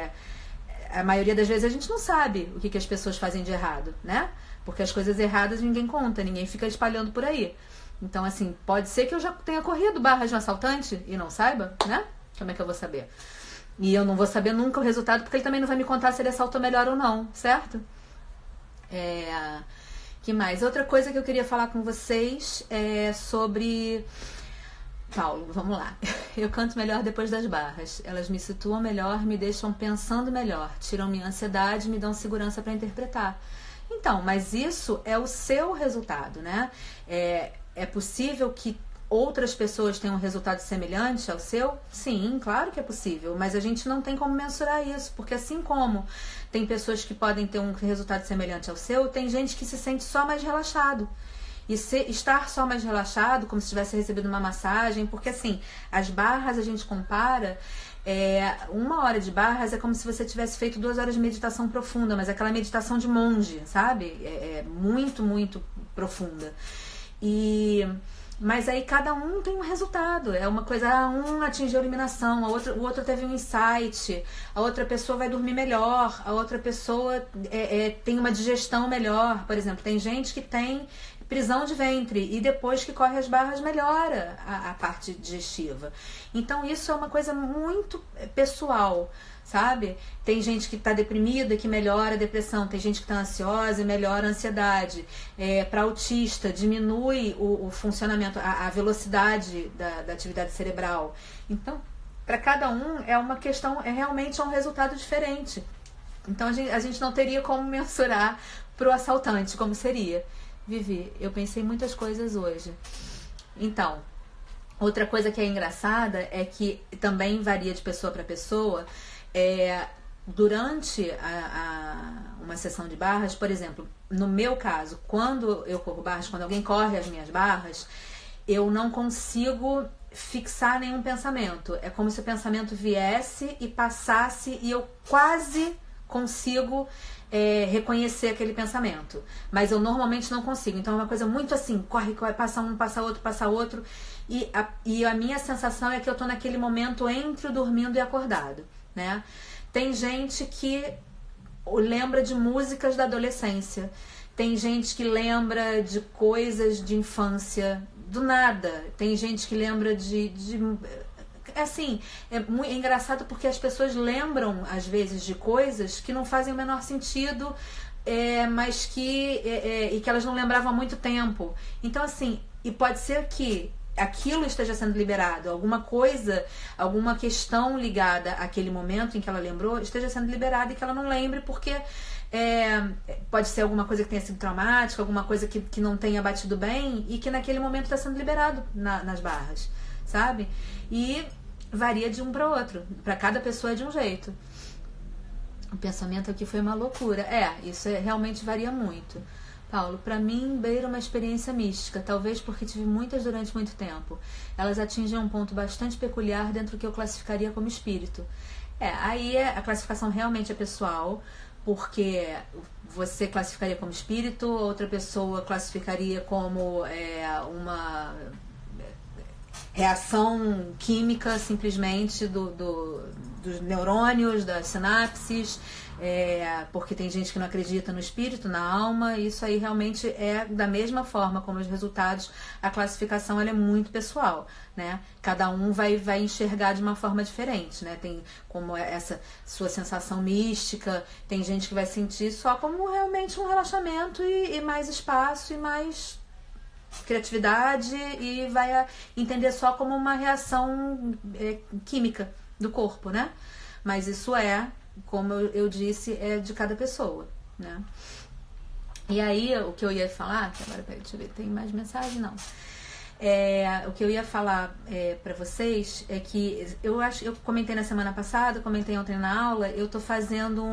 a maioria das vezes a gente não sabe o que as pessoas fazem de errado, né? Porque as coisas erradas ninguém conta, ninguém fica espalhando por aí. Então, assim, pode ser que eu já tenha corrido barras de um assaltante e não saiba, né? Como é que eu vou saber? E eu não vou saber nunca o resultado, porque ele também não vai me contar se ele assaltou melhor ou não, certo? Que mais? Outra coisa que eu queria falar com vocês é sobre... Paulo, vamos lá. Eu canto melhor depois das barras. Elas me situam melhor, me deixam pensando melhor, tiram minha ansiedade, me dão segurança para interpretar. Então, mas isso é o seu resultado, né? É possível que outras pessoas tenham um resultado semelhante ao seu? Sim, claro que é possível, mas a gente não tem como mensurar isso, porque assim como tem pessoas que podem ter um resultado semelhante ao seu, tem gente que se sente só mais relaxado. E estar só mais relaxado, como se tivesse recebido uma massagem, porque assim, as barras a gente compara, 1 hora de barras é como se você tivesse feito 2 horas de meditação profunda, mas aquela meditação de monge, sabe? Muito, muito profunda. Mas aí cada um tem um resultado, é uma coisa, um atingiu a iluminação, o outro teve um insight, a outra pessoa vai dormir melhor, a outra pessoa tem uma digestão melhor, por exemplo, tem gente que tem prisão de ventre e depois que corre as barras melhora a parte digestiva. Então isso é uma coisa muito pessoal, sabe? Tem gente que está deprimida que melhora a depressão, tem gente que está ansiosa e melhora a ansiedade. Para autista, diminui o funcionamento, a velocidade da atividade cerebral. Então, para cada um é uma questão, realmente um resultado diferente. Então a gente não teria como mensurar para o assaltante como seria. Vivi, eu pensei em muitas coisas hoje. Então, outra coisa que é engraçada é que também varia de pessoa para pessoa. Durante uma sessão de barras, por exemplo, no meu caso, quando eu corro barras, quando alguém corre as minhas barras, eu não consigo fixar nenhum pensamento. É como se o pensamento viesse e passasse e eu quase consigo reconhecer aquele pensamento, mas eu normalmente não consigo. Então é uma coisa muito assim, corre, passa um, passa outro, e a minha sensação é que eu tô naquele momento entre o dormindo e acordado, né? Tem gente que lembra de músicas da adolescência, tem gente que lembra de coisas de infância do nada, tem gente que lembra assim, é engraçado porque as pessoas lembram, às vezes, de coisas que não fazem o menor sentido, mas e que elas não lembravam há muito tempo. Então, assim, e pode ser que aquilo esteja sendo liberado, alguma coisa, alguma questão ligada àquele momento em que ela lembrou, esteja sendo liberada e que ela não lembre porque pode ser alguma coisa que tenha sido traumática, alguma coisa que não tenha batido bem e que naquele momento está sendo liberado nas barras, sabe? E varia de um para outro, para cada pessoa é de um jeito. O pensamento aqui foi uma loucura. Isso realmente varia muito. Paulo, para mim beira uma experiência mística, talvez porque tive muitas durante muito tempo. Elas atingem um ponto bastante peculiar dentro do que eu classificaria como espírito. Aí a classificação realmente é pessoal, porque você classificaria como espírito, outra pessoa classificaria como uma reação química simplesmente dos neurônios, das sinapses, porque tem gente que não acredita no espírito, na alma. Isso aí realmente é da mesma forma como os resultados, a classificação ela é muito pessoal, né? Cada um vai enxergar de uma forma diferente, né? Tem como essa sua sensação mística, tem gente que vai sentir só como realmente um relaxamento e mais espaço e mais criatividade e vai entender só como uma reação química do corpo, né? Mas isso como eu disse, é de cada pessoa, né? E aí, o que eu ia falar, agora deixa eu ver, tem mais mensagem? Não. O que eu ia falar pra vocês é que eu comentei na semana passada, comentei ontem na aula, eu tô fazendo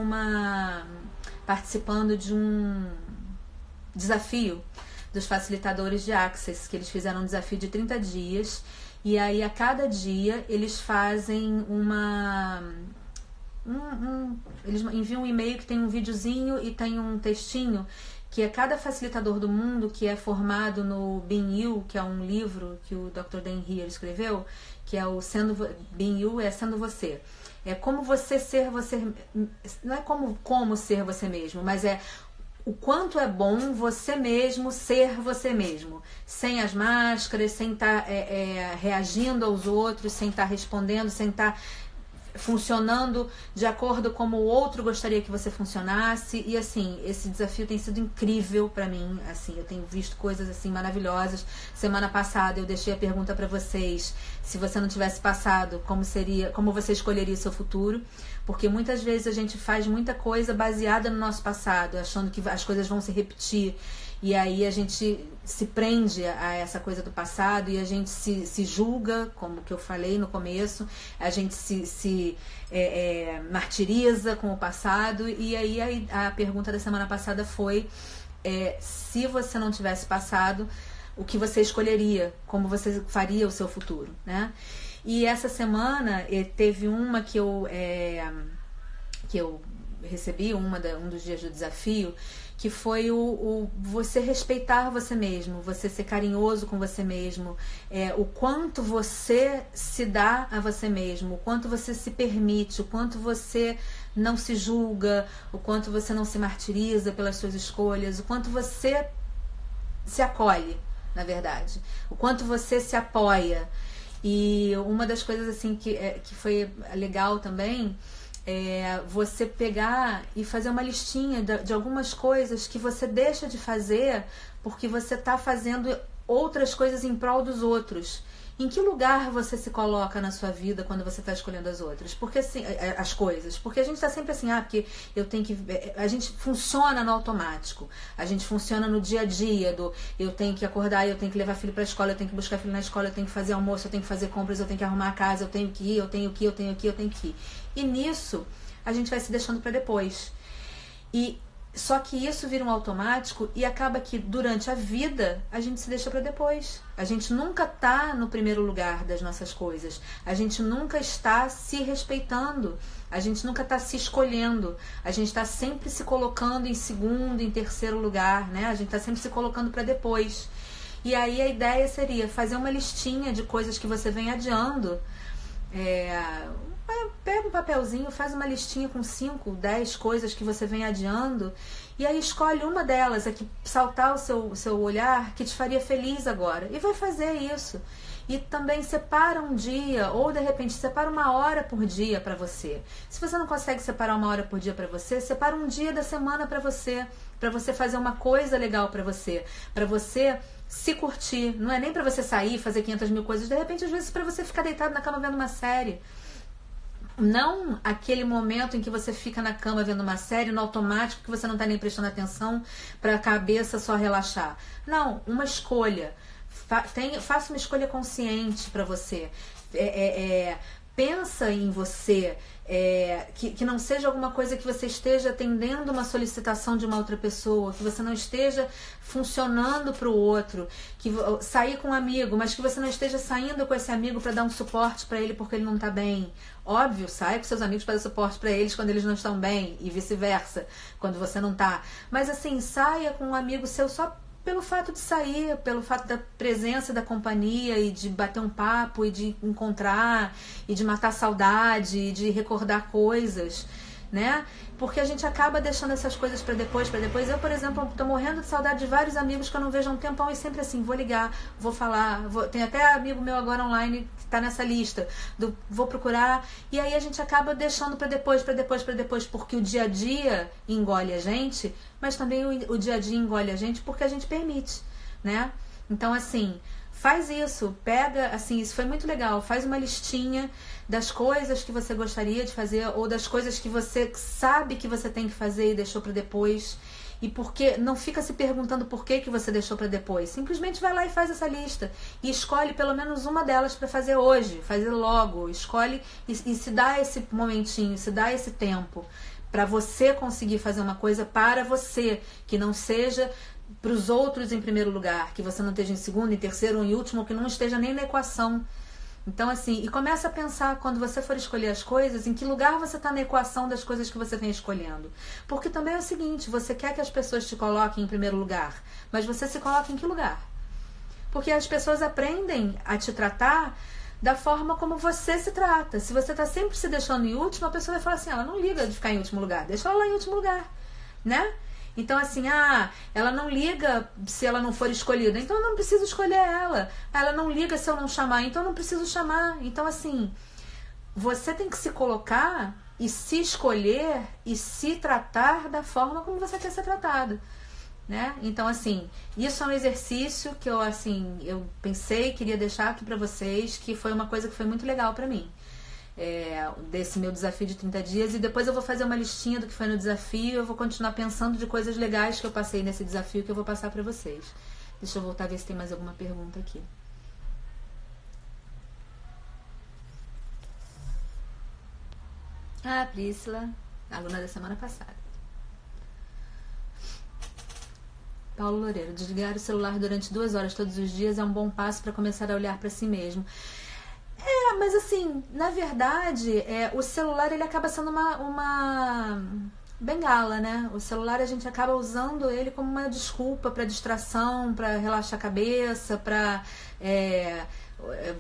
participando de um desafio dos facilitadores de Access, que eles fizeram um desafio de 30 dias, e aí a cada dia eles fazem eles enviam um e-mail que tem um videozinho e tem um textinho, que é cada facilitador do mundo que é formado no Being You, que é um livro que o Dr. Dan Heer escreveu, que é o Being You é sendo você. É como você ser você, não é como ser você mesmo, mas é o quanto é bom você mesmo ser você mesmo, sem as máscaras, sem estar reagindo aos outros, sem estar respondendo, sem estar funcionando de acordo como o outro gostaria que você funcionasse. E assim, esse desafio tem sido incrível pra mim, assim, eu tenho visto coisas assim maravilhosas. Semana passada eu deixei a pergunta pra vocês: se você não tivesse passado, como você escolheria o seu futuro? Porque muitas vezes a gente faz muita coisa baseada no nosso passado, achando que as coisas vão se repetir. E aí a gente se prende a essa coisa do passado e a gente se julga, como que eu falei no começo, a gente se martiriza com o passado. E aí a pergunta da semana passada foi: se você não tivesse passado, o que você escolheria? Como você faria o seu futuro, né? E essa semana teve uma que eu recebi, um dos dias do desafio, que foi você respeitar você mesmo, você ser carinhoso com você mesmo, o quanto você se dá a você mesmo, o quanto você se permite, o quanto você não se julga, o quanto você não se martiriza pelas suas escolhas, o quanto você se acolhe, na verdade, o quanto você se apoia. E uma das coisas assim que foi legal também você pegar e fazer uma listinha de algumas coisas que você deixa de fazer porque você está fazendo outras coisas em prol dos outros. Em que lugar você se coloca na sua vida quando você está escolhendo as outras? Porque assim, as coisas. Porque a gente está sempre assim, porque eu tenho que. A gente funciona no automático. A gente funciona no dia a dia eu tenho que acordar, eu tenho que levar filho para a escola, eu tenho que buscar filho na escola, eu tenho que fazer almoço, eu tenho que fazer compras, eu tenho que arrumar a casa, eu tenho que ir, eu tenho que ir. E nisso a gente vai se deixando para depois. Só que isso vira um automático e acaba que durante a vida a gente se deixa para depois. A gente nunca está no primeiro lugar das nossas coisas. A gente nunca está se respeitando. A gente nunca está se escolhendo. A gente está sempre se colocando em segundo, em terceiro lugar, né? A gente está sempre se colocando para depois. E aí a ideia seria fazer uma listinha de coisas que você vem adiando. Pega um papelzinho, faz uma listinha com 5, 10 coisas que você vem adiando e aí escolhe uma delas, que saltar o seu olhar, que te faria feliz agora, e vai fazer isso. E também separa um dia, ou de repente separa 1 hora por dia para você. Se você não consegue separar 1 hora por dia para você, separa um dia da semana para você fazer uma coisa legal para você se curtir. Não é nem para você sair, fazer 500 mil coisas, de repente às vezes para você ficar deitado na cama vendo uma série. Não aquele momento em que você fica na cama vendo uma série no automático, que você não está nem prestando atenção, para a cabeça só relaxar. Não, uma escolha. Faça uma escolha consciente para você. Pensa em você, que não seja alguma coisa que você esteja atendendo uma solicitação de uma outra pessoa, que você não esteja funcionando para o outro, que sair com um amigo, mas que você não esteja saindo com esse amigo para dar um suporte para ele porque ele não está bem. Óbvio, saia com seus amigos para dar suporte para eles quando eles não estão bem e vice-versa, quando você não está. Mas assim, saia com um amigo seu só pelo fato de sair, pelo fato da presença da companhia e de bater um papo e de encontrar e de matar saudade e de recordar coisas, né? Porque a gente acaba deixando essas coisas para depois. Eu, por exemplo, tô morrendo de saudade de vários amigos que eu não vejo há um tempão e sempre assim, vou ligar, vou falar, tem até amigo meu agora online que tá nessa lista, vou procurar, e aí a gente acaba deixando para depois, porque o dia a dia engole a gente, mas também o dia a dia engole a gente porque a gente permite, né? Então assim, Faz isso, pega, assim, isso foi muito legal, faz uma listinha das coisas que você gostaria de fazer ou das coisas que você sabe que você tem que fazer e deixou para depois. E porque não fica se perguntando por que você deixou para depois. Simplesmente vai lá e faz essa lista e escolhe pelo menos uma delas para fazer hoje, fazer logo, escolhe e se dá esse momentinho, se dá esse tempo para você conseguir fazer uma coisa para você, que não seja para os outros em primeiro lugar, que você não esteja em segundo, em terceiro ou em último, que não esteja nem na equação. Então, assim, e começa a pensar, quando você for escolher as coisas, em que lugar você está na equação das coisas que você vem escolhendo. Porque também é o seguinte, você quer que as pessoas te coloquem em primeiro lugar, mas você se coloca em que lugar? Porque as pessoas aprendem a te tratar da forma como você se trata. Se você está sempre se deixando em último, a pessoa vai falar assim, ela não liga de ficar em último lugar, deixa ela lá em último lugar, né? Então, assim, ela não liga se ela não for escolhida, então eu não preciso escolher ela. Ela não liga se eu não chamar, então eu não preciso chamar. Então, assim, você tem que se colocar e se escolher e se tratar da forma como você quer ser tratado, né? Então, assim, isso é um exercício que eu pensei, queria deixar aqui pra vocês, que foi uma coisa que foi muito legal pra mim. Desse meu desafio de 30 dias, e depois eu vou fazer uma listinha do que foi no desafio. Eu vou continuar pensando de coisas legais que eu passei nesse desafio, que eu vou passar pra vocês. Deixa eu voltar a ver se tem mais alguma pergunta aqui. Priscila, aluna da semana passada. Paulo Loureiro, desligar o celular durante 2 horas todos os dias é um bom passo para começar a olhar para si mesmo. Mas assim, na verdade, o celular ele acaba sendo uma bengala, né? O celular a gente acaba usando ele como uma desculpa para distração, para relaxar a cabeça, para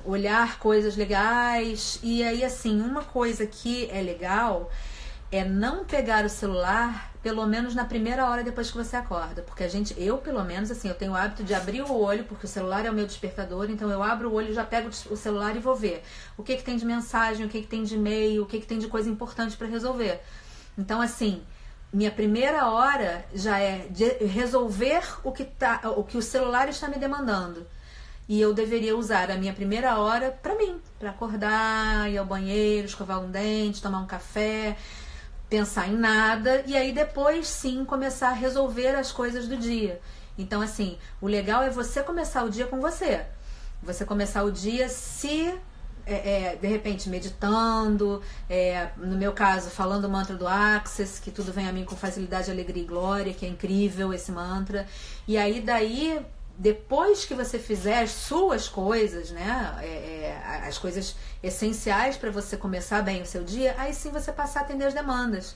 olhar coisas legais. E aí, assim, uma coisa que é legal é não pegar o celular pelo menos na primeira hora depois que você acorda. Porque eu pelo menos, assim, eu tenho o hábito de abrir o olho, porque o celular é o meu despertador, então eu abro o olho, já pego o celular e vou ver o que tem de mensagem, o que tem de e-mail, o que tem de coisa importante para resolver. Então, assim, minha primeira hora já é de resolver o que o celular está me demandando. E eu deveria usar a minha primeira hora para mim, para acordar, ir ao banheiro, escovar um dente, tomar um café, pensar em nada, e aí depois sim começar a resolver as coisas do dia. Então, assim, o legal é você começar o dia com você. Você começar o dia de repente meditando, no meu caso falando o mantra do Access, que tudo vem a mim com facilidade, alegria e glória, que é incrível esse mantra. E aí daí, depois que você fizer as suas coisas, né, as coisas essenciais para você começar bem o seu dia, aí sim você passar a atender as demandas.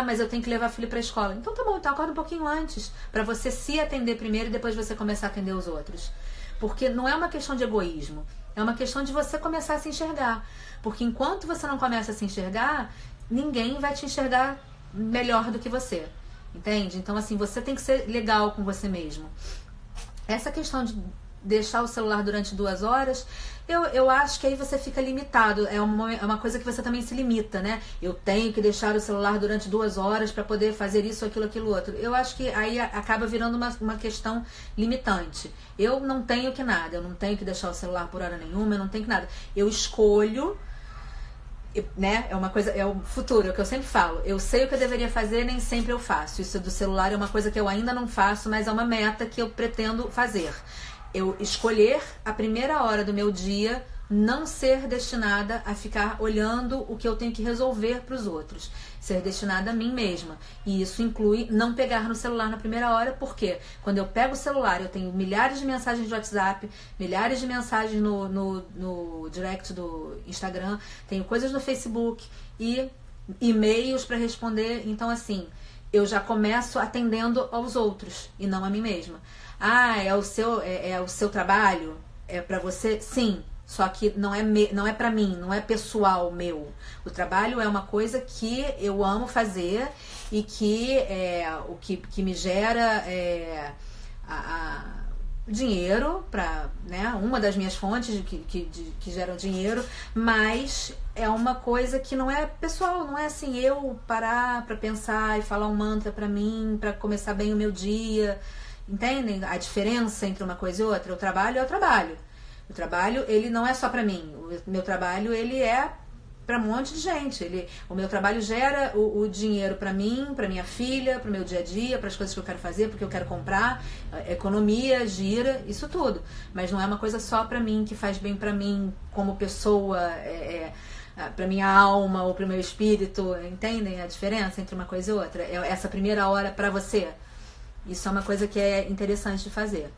Mas eu tenho que levar filho para a escola. Então tá bom, então acorda um pouquinho antes, para você se atender primeiro e depois você começar a atender os outros. Porque não é uma questão de egoísmo, é uma questão de você começar a se enxergar. Porque enquanto você não começa a se enxergar, ninguém vai te enxergar melhor do que você. Entende? Então, assim, você tem que ser legal com você mesmo. Essa questão de deixar o celular durante 2 horas, eu acho que aí você fica limitado. É uma coisa que você também se limita, né? Eu tenho que deixar o celular durante 2 horas para poder fazer isso, aquilo outro. Eu acho que aí acaba virando uma questão limitante. Eu não tenho que nada, eu não tenho que deixar o celular por hora nenhuma, eu não tenho que nada. Eu escolho, né? É o futuro, é o que eu sempre falo. Eu sei o que eu deveria fazer, nem sempre eu faço. Isso do celular é uma coisa que eu ainda não faço, mas é uma meta que eu pretendo fazer. Eu escolher a primeira hora do meu dia não ser destinada a ficar olhando o que eu tenho que resolver para os outros. Ser destinada a mim mesma. E isso inclui não pegar no celular na primeira hora, porque quando eu pego o celular, eu tenho milhares de mensagens de WhatsApp, milhares de mensagens no direct do Instagram, tenho coisas no Facebook e e-mails para responder. Então, assim, eu já começo atendendo aos outros e não a mim mesma. É o seu trabalho? É para você? Sim. Só que não é pra mim, não é pessoal meu. O trabalho é uma coisa que eu amo fazer e que o que me gera dinheiro, né, uma das minhas fontes que geram dinheiro, mas é uma coisa que não é pessoal, não é assim, eu parar pra pensar e falar um mantra pra mim, pra começar bem o meu dia. Entendem a diferença entre uma coisa e outra? O trabalho é o trabalho. O trabalho, ele não é só para mim. O meu trabalho, ele é para um monte de gente. O meu trabalho gera o dinheiro para mim, para minha filha, para o meu dia a dia, para as coisas que eu quero fazer, porque eu quero comprar, economia, gira, isso tudo. Mas não é uma coisa só para mim, que faz bem para mim como pessoa, para minha alma ou para o meu espírito. Entendem a diferença entre uma coisa e outra? Essa primeira hora para você. Isso é uma coisa que é interessante de fazer.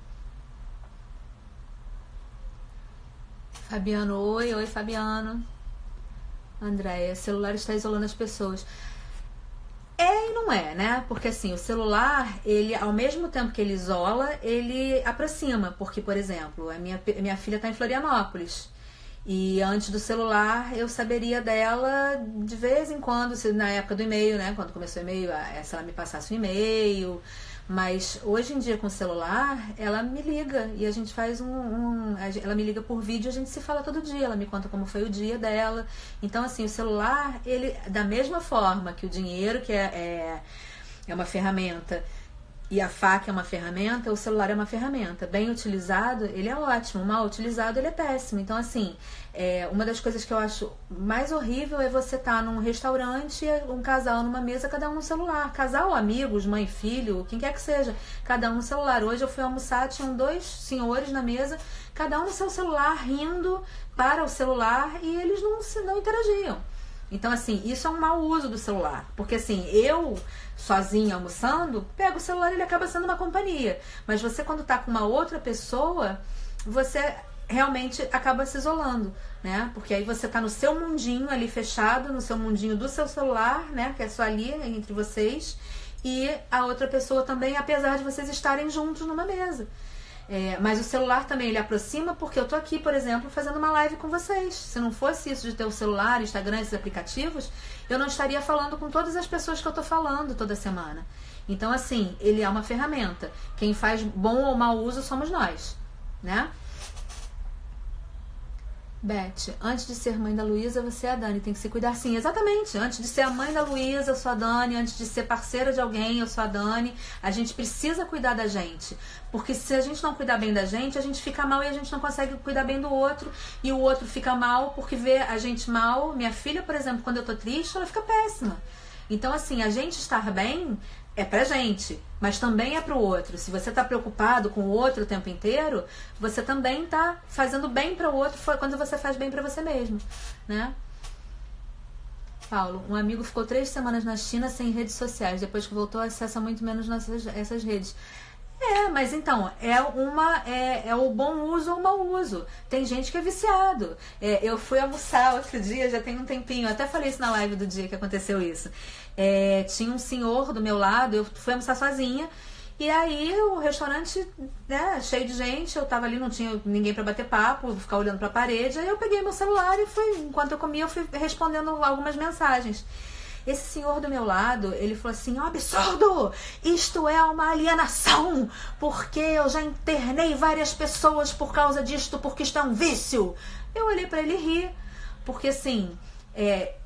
Fabiano, oi Fabiano. Andréia, celular está isolando as pessoas. É e não é, né? Porque assim, o celular, ele, ao mesmo tempo que ele isola, ele aproxima. Porque, por exemplo, a minha filha está em Florianópolis. E antes do celular, eu saberia dela de vez em quando, na época do e-mail, né? Quando começou o e-mail, se ela me passasse um e-mail. Mas hoje em dia com o celular, ela me liga e a gente faz ela me liga por vídeo e a gente se fala todo dia. Ela me conta como foi o dia dela. Então, assim, o celular, ele, da mesma forma que o dinheiro, que é uma ferramenta, e a faca é uma ferramenta, o celular é uma ferramenta. Bem utilizado, ele é ótimo. Mal utilizado, ele é péssimo. Então, assim, uma das coisas que eu acho mais horrível é você estar num restaurante, um casal numa mesa, cada um no celular. Casal, amigos, mãe, filho, quem quer que seja, cada um no celular. Hoje eu fui almoçar, tinham 2 senhores na mesa, cada um no seu celular, rindo para o celular, e eles não interagiam. Então, assim, isso é um mau uso do celular. Porque, assim, eu, sozinha almoçando, pego o celular e ele acaba sendo uma companhia. Mas você, quando tá com uma outra pessoa, você realmente acaba se isolando, né? Porque aí você tá no seu mundinho ali fechado, no seu mundinho do seu celular, né? Que é só ali, entre vocês. E a outra pessoa também, apesar de vocês estarem juntos numa mesa. Mas o celular também, ele aproxima, porque eu tô aqui, por exemplo, fazendo uma live com vocês. Se não fosse isso de ter o celular, Instagram, esses aplicativos, eu não estaria falando com todas as pessoas que eu tô falando toda semana. Então, assim, ele é uma ferramenta. Quem faz bom ou mau uso somos nós, né? Beth, antes de ser mãe da Luísa, você é a Dani, tem que se cuidar. Sim, exatamente. Antes de ser a mãe da Luísa, eu sou a Dani. Antes de ser parceira de alguém, eu sou a Dani. A gente precisa cuidar da gente. Porque se a gente não cuidar bem da gente, a gente fica mal e a gente não consegue cuidar bem do outro. E o outro fica mal porque vê a gente mal. Minha filha, por exemplo, quando eu tô triste, ela fica péssima. Então, assim, a gente estar bem é pra gente, mas também é pro outro. Se você tá preocupado com o outro o tempo inteiro, você também tá fazendo bem para o outro quando você faz bem para você mesmo, né? Paulo, um amigo ficou 3 semanas na China sem redes sociais, depois que voltou acessa muito menos essas redes. Mas então, é o bom uso ou o mau uso. Tem gente que é viciado. Eu fui almoçar outro dia, já tem um tempinho, eu até falei isso na live do dia que aconteceu isso. Tinha um senhor do meu lado, eu fui almoçar sozinha, e aí o restaurante, né, cheio de gente, eu tava ali, não tinha ninguém pra bater papo, ficar olhando pra parede, aí eu peguei meu celular e enquanto eu comia, eu fui respondendo algumas mensagens. Esse senhor do meu lado, ele falou assim: ó, absurdo! Isto é uma alienação! Porque eu já internei várias pessoas por causa disto, porque isto é um vício! Eu olhei pra ele e ri, porque assim,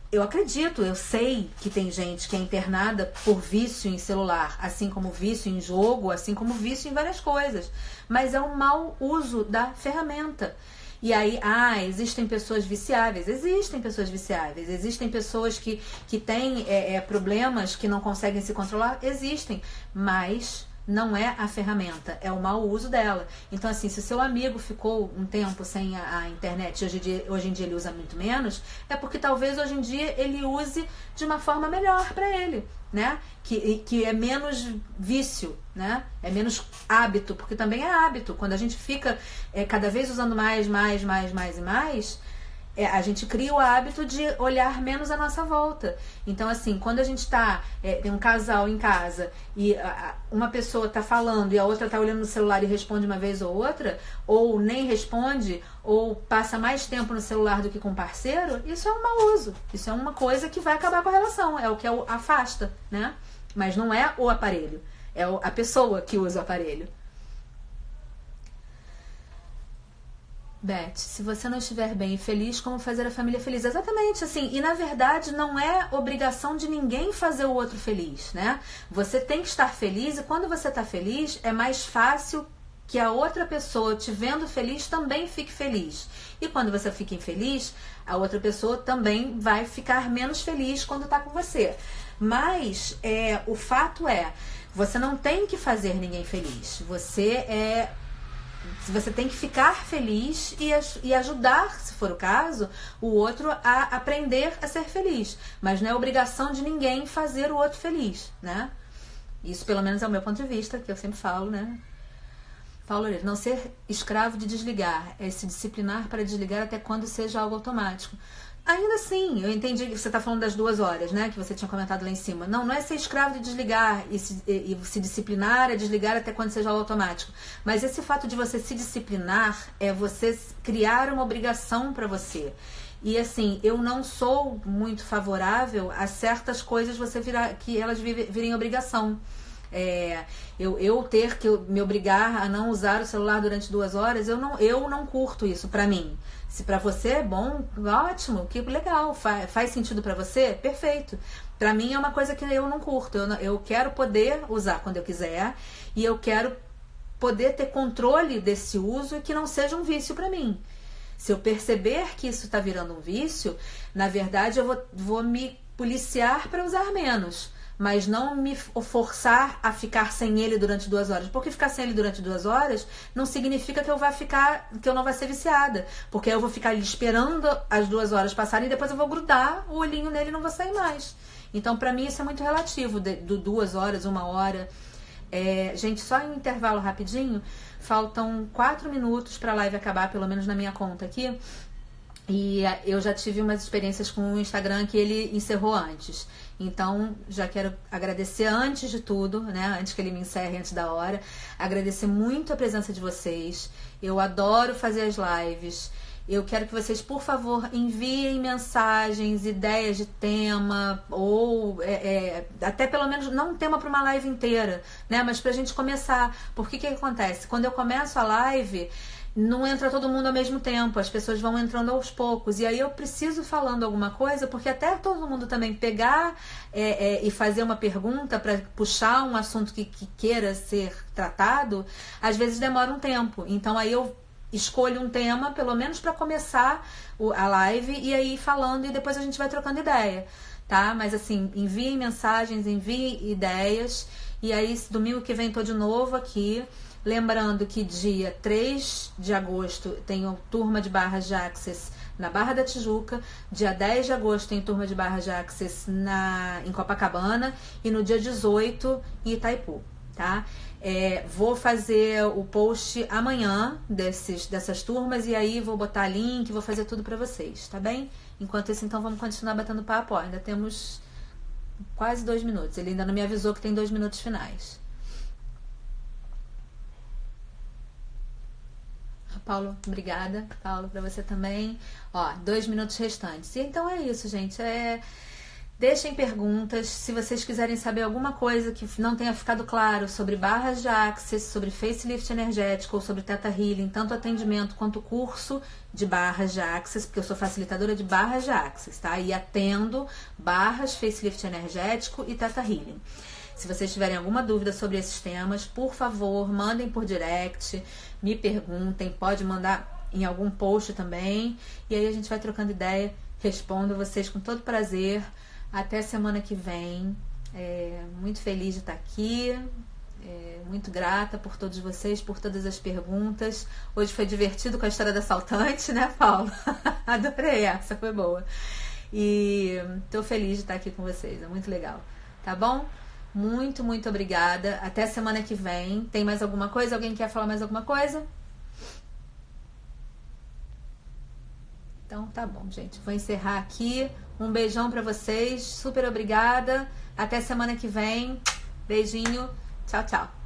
eu acredito, eu sei que tem gente que é internada por vício em celular, assim como vício em jogo, assim como vício em várias coisas. Mas é um mau uso da ferramenta. E aí, existem pessoas viciáveis. Existem pessoas viciáveis. Existem pessoas que têm problemas, que não conseguem se controlar. Existem. Mas não é a ferramenta, é o mau uso dela. Então, assim, se o seu amigo ficou um tempo sem a internet, hoje em dia ele usa muito menos, é porque talvez hoje em dia ele use de uma forma melhor para ele, né? Que é menos vício, né? É menos hábito, porque também é hábito. Quando a gente fica cada vez usando mais, a gente cria o hábito de olhar menos à nossa volta. Então, assim, quando a gente tem um casal em casa e uma pessoa tá falando e a outra tá olhando no celular e responde uma vez ou outra, ou nem responde, ou passa mais tempo no celular do que com o parceiro, isso é um mau uso. Isso é uma coisa que vai acabar com a relação, é o que afasta, né? Mas não é o aparelho, é a pessoa que usa o aparelho. Beth, se você não estiver bem e feliz, como fazer a família feliz? Exatamente, assim, e na verdade não é obrigação de ninguém fazer o outro feliz, né? Você tem que estar feliz e quando você está feliz é mais fácil que a outra pessoa te vendo feliz também fique feliz. E quando você fica infeliz, a outra pessoa também vai ficar menos feliz quando está com você. Mas o fato você não tem que fazer ninguém feliz. Você tem que ficar feliz e ajudar, se for o caso, o outro a aprender a ser feliz. Mas não é obrigação de ninguém fazer o outro feliz, né? Isso, pelo menos, é o meu ponto de vista, que eu sempre falo, né? Paulo Loureiro, não ser escravo de desligar, é se disciplinar para desligar até quando seja algo automático. Ainda assim, eu entendi que você está falando das 2 horas, né? Que você tinha comentado lá em cima. Não é ser escravo de desligar e se disciplinar a desligar até quando seja algo automático. Mas esse fato de você se disciplinar é você criar uma obrigação para você. E assim, eu não sou muito favorável a certas coisas que elas virem obrigação. Eu ter que me obrigar a não usar o celular durante 2 horas, eu não curto isso pra mim. Se pra você é bom, ótimo, que legal, faz sentido pra você, perfeito. Pra mim é uma coisa que eu não curto. Eu quero poder usar quando eu quiser e eu quero poder ter controle desse uso e que não seja um vício pra mim. Se eu perceber que isso está virando um vício, na verdade eu vou me policiar para usar menos, mas não me forçar a ficar sem ele durante 2 horas. Porque ficar sem ele durante 2 horas não significa que eu não vai ser viciada. Porque eu vou ficar ali esperando as 2 horas passarem e depois eu vou grudar o olhinho nele e não vou sair mais. Então, para mim, isso é muito relativo, de 2 horas, 1 hora. Gente, só em um intervalo rapidinho, faltam 4 minutos para a live acabar, pelo menos na minha conta aqui. E eu já tive umas experiências com o Instagram que ele encerrou antes. Então, já quero agradecer antes de tudo, né? Antes que ele me encerre antes da hora. Agradecer muito a presença de vocês. Eu adoro fazer as lives. Eu quero que vocês, por favor, enviem mensagens, ideias de tema, ou até pelo menos não um tema para uma live inteira, né? Mas pra gente começar. Porque o que acontece? Quando eu começo a live, não entra todo mundo ao mesmo tempo, as pessoas vão entrando aos poucos, e aí eu preciso falando alguma coisa, porque até todo mundo também pegar e fazer uma pergunta para puxar um assunto que queira ser tratado, às vezes demora um tempo. Então aí eu escolho um tema, pelo menos para começar a live, e aí falando, e depois a gente vai trocando ideia, tá? Mas assim, enviem mensagens, enviem ideias, e aí domingo que vem tô de novo aqui. Lembrando que dia 3 de agosto tem a turma de barras de Access na Barra da Tijuca, dia 10 de agosto tem turma de barras de Access em Copacabana e no dia 18 em Itaipu, tá? Vou fazer o post amanhã dessas turmas e aí vou botar link, vou fazer tudo pra vocês, tá bem? Enquanto isso, então, vamos continuar batendo papo. Ainda temos quase 2 minutos, ele ainda não me avisou que tem 2 minutos finais. Paulo, obrigada. Paulo, pra você também. 2 minutos restantes. E então é isso, gente. Deixem perguntas. Se vocês quiserem saber alguma coisa que não tenha ficado claro sobre barras de Access, sobre facelift energético ou sobre Theta Healing, tanto atendimento quanto curso de barras de Access, porque eu sou facilitadora de barras de Access, tá? E atendo barras, facelift energético e Theta Healing. Se vocês tiverem alguma dúvida sobre esses temas, por favor, mandem por direct, me perguntem, pode mandar em algum post também, e aí a gente vai trocando ideia, respondo vocês com todo prazer. Até semana que vem. Muito feliz de estar aqui, muito grata por todos vocês, por todas as perguntas. Hoje foi divertido com a história da assaltante, né, Paulo? Adorei essa, foi boa. E tô feliz de estar aqui com vocês, é muito legal, tá bom? Muito, muito obrigada. Até semana que vem. Tem mais alguma coisa? Alguém quer falar mais alguma coisa? Então tá bom, gente. Vou encerrar aqui. Um beijão pra vocês. Super obrigada. Até semana que vem. Beijinho. Tchau, tchau.